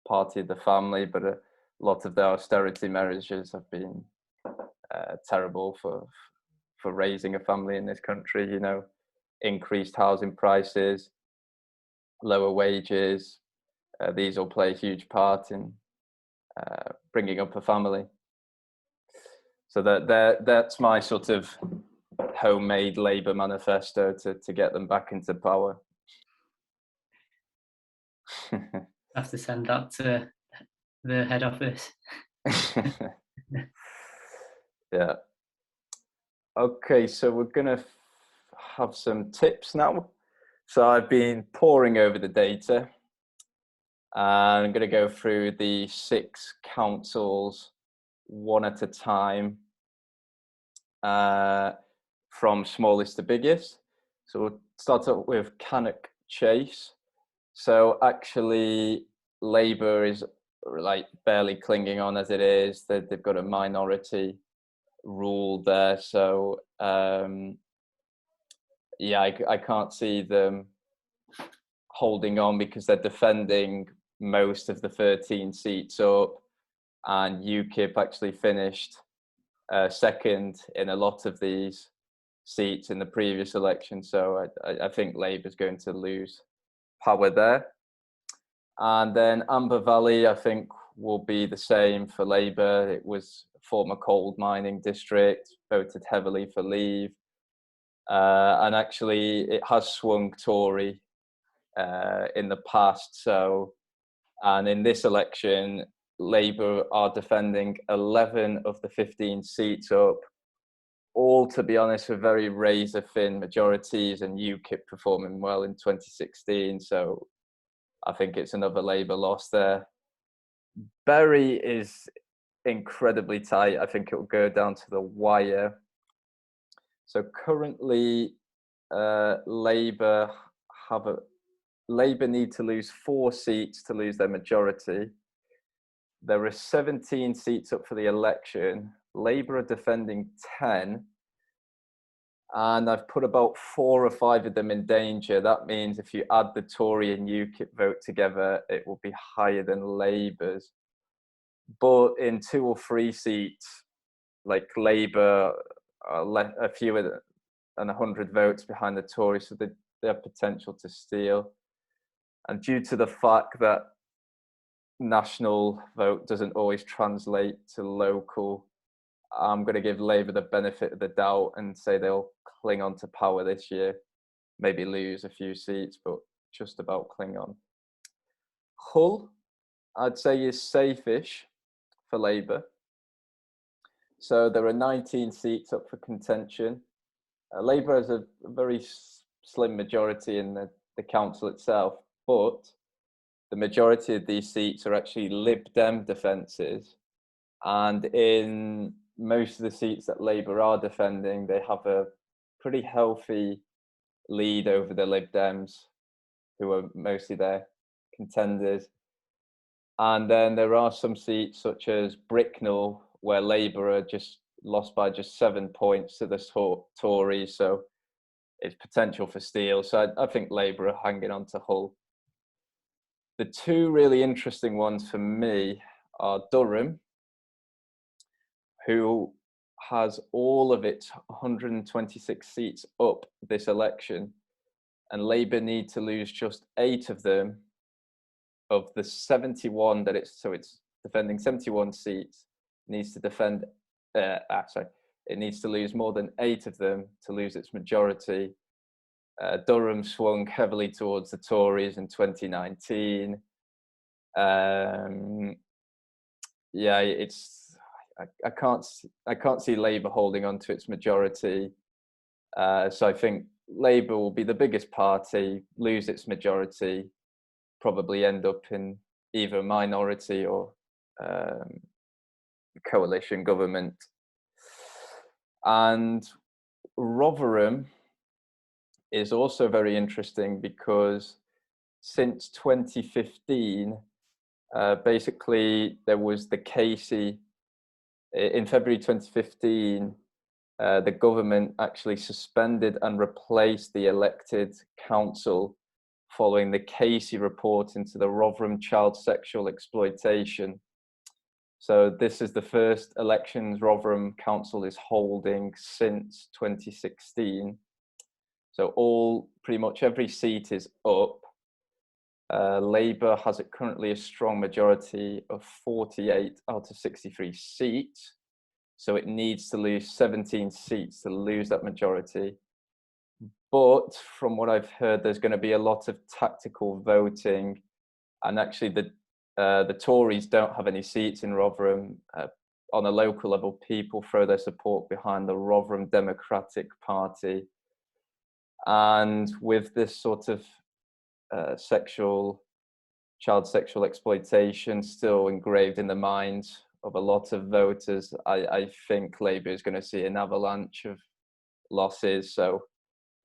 party of the family, but a lot of their austerity measures have been terrible for raising a family in this country. You know, increased housing prices, lower wages. These all play a huge part in bringing up a family. So that's my sort of homemade Labour manifesto to get them back into power. Have to send that to the head office. Yeah. Okay, so we're gonna have some tips now. So I've been poring over the data, and I'm gonna go through the 6 councils one at a time, from smallest to biggest. So we'll start up with Cannock Chase. So actually, Labour is like barely clinging on as it is. They've got a minority rule there. So I can't see them holding on because they're defending most of the 13 seats up, and UKIP actually finished second in a lot of these seats in the previous election. So I think Labour's going to lose power there. And then Amber Valley, I think, will be the same for Labour. It was a former coal mining district, voted heavily for Leave. And actually, it has swung Tory in the past. So, and in this election, Labour are defending 11 of the 15 seats up, all, to be honest, with very razor-thin majorities, and UKIP performing well in 2016. So I think it's another Labour loss there. Bury is incredibly tight. I think it will go down to the wire. So currently, Labour need to lose 4 seats to lose their majority. There are 17 seats up for the election. Labour are defending 10. And I've put about 4 or 5 of them in danger. That means if you add the Tory and UKIP vote together, it will be higher than Labour's. But in 2 or 3 seats, like Labour are a fewer than 100 votes behind the Tories, so they have potential to steal. And due to the fact that national vote doesn't always translate to local, I'm going to give Labour the benefit of the doubt and say they'll cling on to power this year. Maybe lose a few seats, but just about cling on. Hull, I'd say, is safe-ish for Labour. So there are 19 seats up for contention. Labour has a very slim majority in the council itself, but the majority of these seats are actually Lib Dem defences. And in most of the seats that Labour are defending, they have a pretty healthy lead over the Lib Dems, who are mostly their contenders. And then there are some seats such as Bricknell, where Labour are just lost by just 7 points to the Tories. So it's potential for steal. So I think Labour are hanging on to Hull. The two really interesting ones for me are Durham, who has all of its 126 seats up this election, and Labour need to lose just 8 of them of the 71 that it's defending 71 seats, needs to defend it needs to lose more than 8 of them to lose its majority. Durham swung heavily towards the Tories in 2019. Yeah, I can't see Labour holding on to its majority. So I think Labour will be the biggest party, lose its majority, probably end up in either a minority or coalition government. And Rotherham is also very interesting because since 2015, basically there was the Casey, in February 2015, the government actually suspended and replaced the elected council following the Casey report into the Rotherham child sexual exploitation. So this is the first elections Rotherham Council is holding since 2016. So pretty much every seat is up. Labour has currently a strong majority of 48 out of 63 seats. So it needs to lose 17 seats to lose that majority. But from what I've heard, there's going to be a lot of tactical voting. And actually the Tories don't have any seats in Rotherham. On a local level, people throw their support behind the Rotherham Democratic Party. And with this sort of child sexual exploitation still engraved in the minds of a lot of voters, I think Labour is going to see an avalanche of losses. So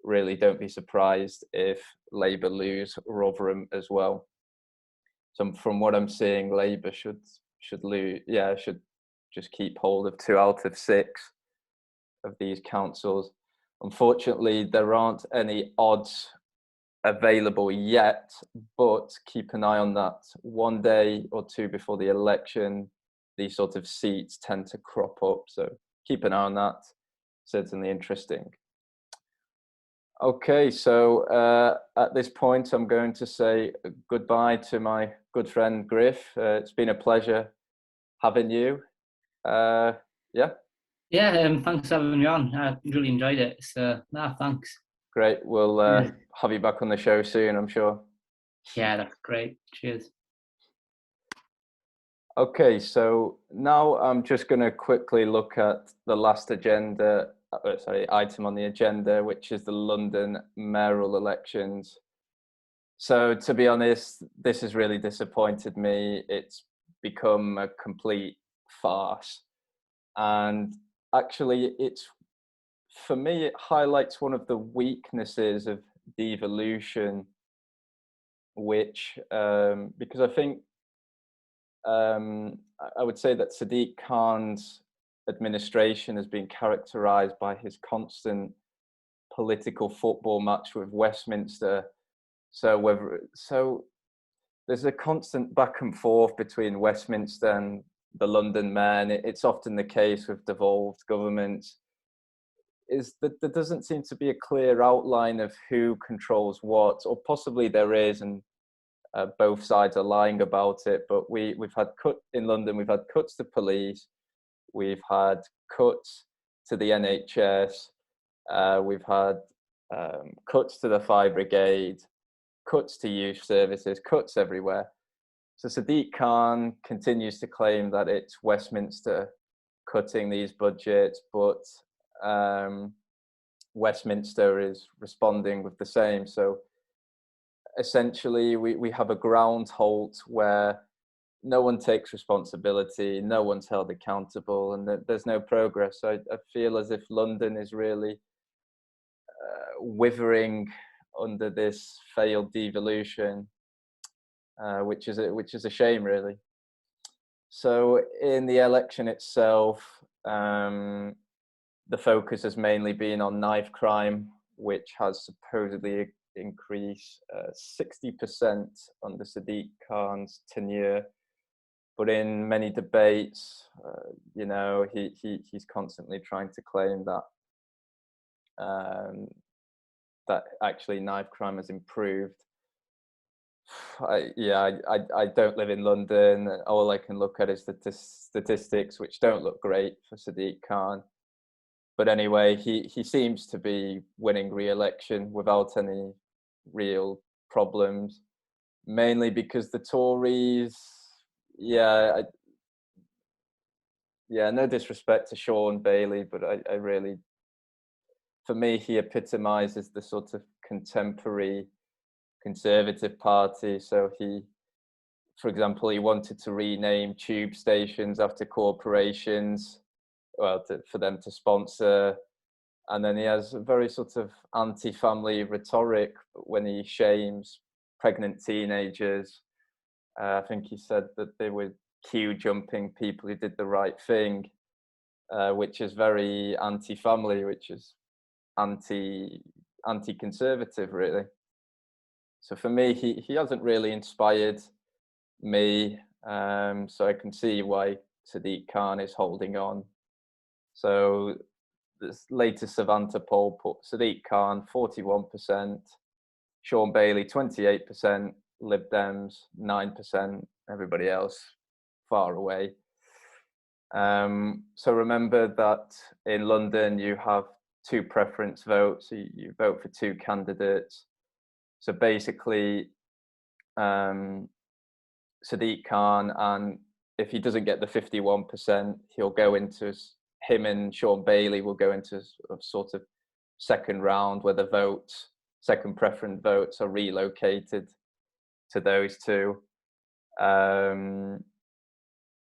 really don't be surprised if Labour lose Rotherham as well. So from what I'm seeing, Labour should just keep hold of 2 out of 6 of these councils. Unfortunately, there aren't any odds available yet, but keep an eye on that. 1 day or 2 before the election, these sort of seats tend to crop up. So keep an eye on that. Certainly interesting. Okay, so at this point, I'm going to say goodbye to my good friend Griff. It's been a pleasure having you. Yeah. Yeah, thanks for having me on. I really enjoyed it. So, thanks. Great. We'll have you back on the show soon, I'm sure. Yeah, that's great. Cheers. Okay, so now I'm just going to quickly look at the last item on the agenda, which is the London mayoral elections. So to be honest, this has really disappointed me. It's become a complete farce. And actually, for me, it highlights one of the weaknesses of devolution, which, because I think, I would say that Sadiq Khan's administration has been characterized by his constant political football match with Westminster. So there's a constant back and forth between Westminster and the London Mayor. It's often the case with devolved governments, is that there doesn't seem to be a clear outline of who controls what, or possibly there is, and both sides are lying about it. But we've had in London, we've had cuts to police, we've had cuts to the NHS, we've had cuts to the fire brigade, cuts to youth services, cuts everywhere. So Sadiq Khan continues to claim that it's Westminster cutting these budgets, but Westminster is responding with the same. So essentially, we have a ground halt where no one takes responsibility, no one's held accountable, and there's no progress. So I feel as if London is really withering under this failed devolution. which is a shame, really. So in the election itself, the focus has mainly been on knife crime, which has supposedly increased 60% under Sadiq Khan's tenure. But in many debates, he's constantly trying to claim that that actually knife crime has improved. I don't live in London. All I can look at is the statistics, which don't look great for Sadiq Khan. But anyway, he seems to be winning re-election without any real problems, mainly because the Tories, no disrespect to Sean Bailey, but I really, for me, he epitomizes the sort of contemporary Conservative Party. So for example, he wanted to rename tube stations after corporations, for them to sponsor. And then he has a very sort of anti-family rhetoric when he shames pregnant teenagers. I think he said that they were queue jumping people who did the right thing, which is very anti-family, which is anti-conservative, really. So for me, he hasn't really inspired me. So I can see why Sadiq Khan is holding on. So this latest Savanta poll put Sadiq Khan 41%, Sean Bailey 28%, Lib Dems 9%, everybody else far away. So remember that in London you have 2 preference votes, so you vote for 2 candidates. So basically, Sadiq Khan, and if he doesn't get the 51%, he'll go into, him and Sean Bailey will go into a sort of second round where the second preference votes are relocated to those 2.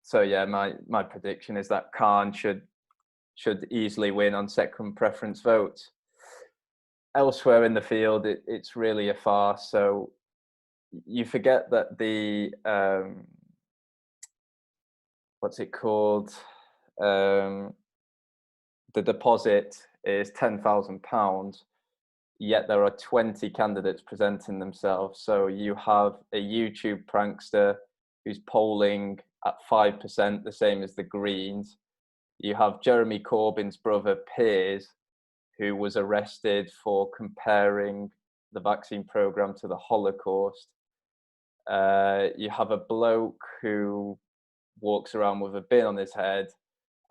So yeah, my prediction is that Khan should easily win on second preference votes. Elsewhere in the field, it's really a farce. So you forget that the what's it called? The deposit is £10,000, yet there are 20 candidates presenting themselves. So you have a YouTube prankster who's polling at 5%, the same as the Greens. You have Jeremy Corbyn's brother, Piers, who was arrested for comparing the vaccine program to the Holocaust. You have a bloke who walks around with a bin on his head,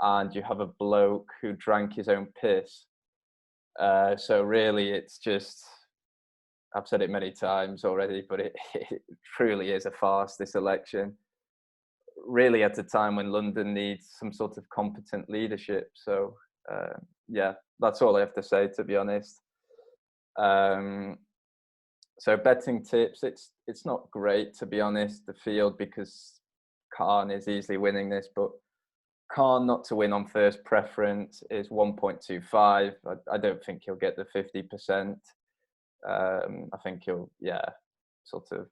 and you have a bloke who drank his own piss. So really, it's just, I've said it many times already, but it truly is a farce, this election. Really at a time when London needs some sort of competent leadership. So that's all I have to say, to be honest. So betting tips, it's not great, to be honest, the field, because Khan is easily winning this, but Khan not to win on first preference is 1.25. I don't think he'll get the 50%. I think he'll, sort of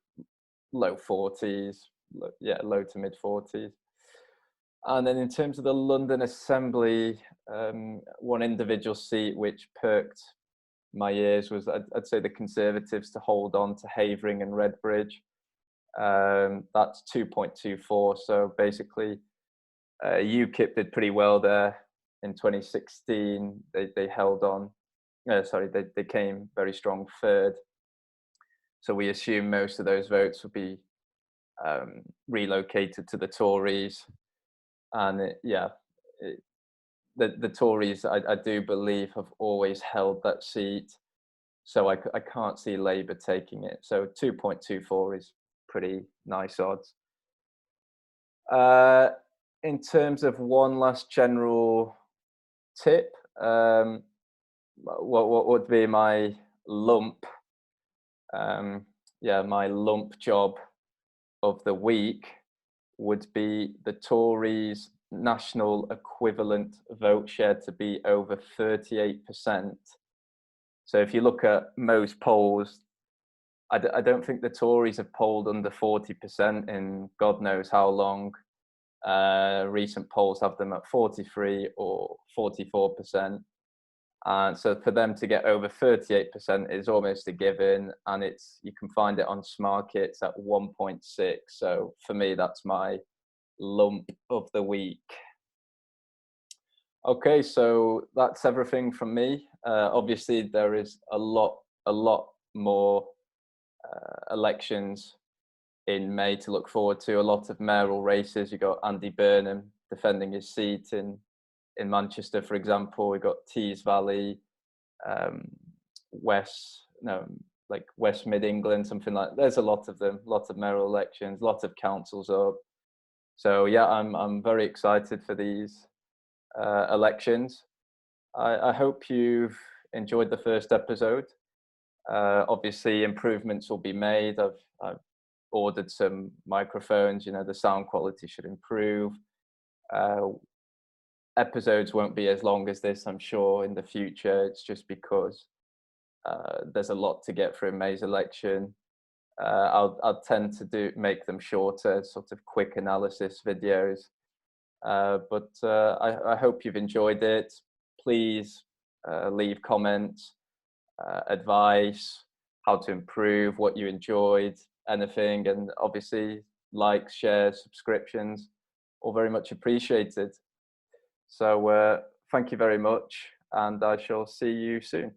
low 40s, low to mid 40s. And then in terms of the London Assembly, one individual seat which perked my ears was, I'd say, the Conservatives to hold on to Havering and Redbridge. That's 2.24. So basically, UKIP did pretty well there in 2016. They held on. They came very strong third. So we assume most of those votes will be relocated to the Tories. And the Tories, I do believe, have always held that seat. So I can't see Labour taking it. So 2.24 is pretty nice odds. In terms of one last general tip, what would be my lump? My lump job of the week would be the Tories' national equivalent vote share to be over 38%. So if you look at most polls, I don't think the Tories have polled under 40% in God knows how long. Recent polls have them at 43 or 44%. And so for them to get over 38% is almost a given, and you can find it on Smarkets at 1.6. So for me, that's my lump of the week. Okay, so that's everything from me. Obviously, there is a lot more elections in May to look forward to. A lot of mayoral races. You got Andy Burnham defending his seat in Manchester, for example. We got Tees Valley, West Mid England, something like. There's a lot of them. Lots of mayoral elections. Lots of councils up. So yeah, I'm very excited for these elections. I hope you've enjoyed the first episode. Obviously, improvements will be made. I've ordered some microphones. The sound quality should improve. Episodes won't be as long as this, I'm sure, in the future. It's just because there's a lot to get through in May's election. I'll tend to make them shorter, sort of quick analysis videos. But I hope you've enjoyed it. Please leave comments, advice, how to improve, what you enjoyed, anything, and obviously likes, shares, subscriptions, all very much appreciated. So thank you very much, and I shall see you soon.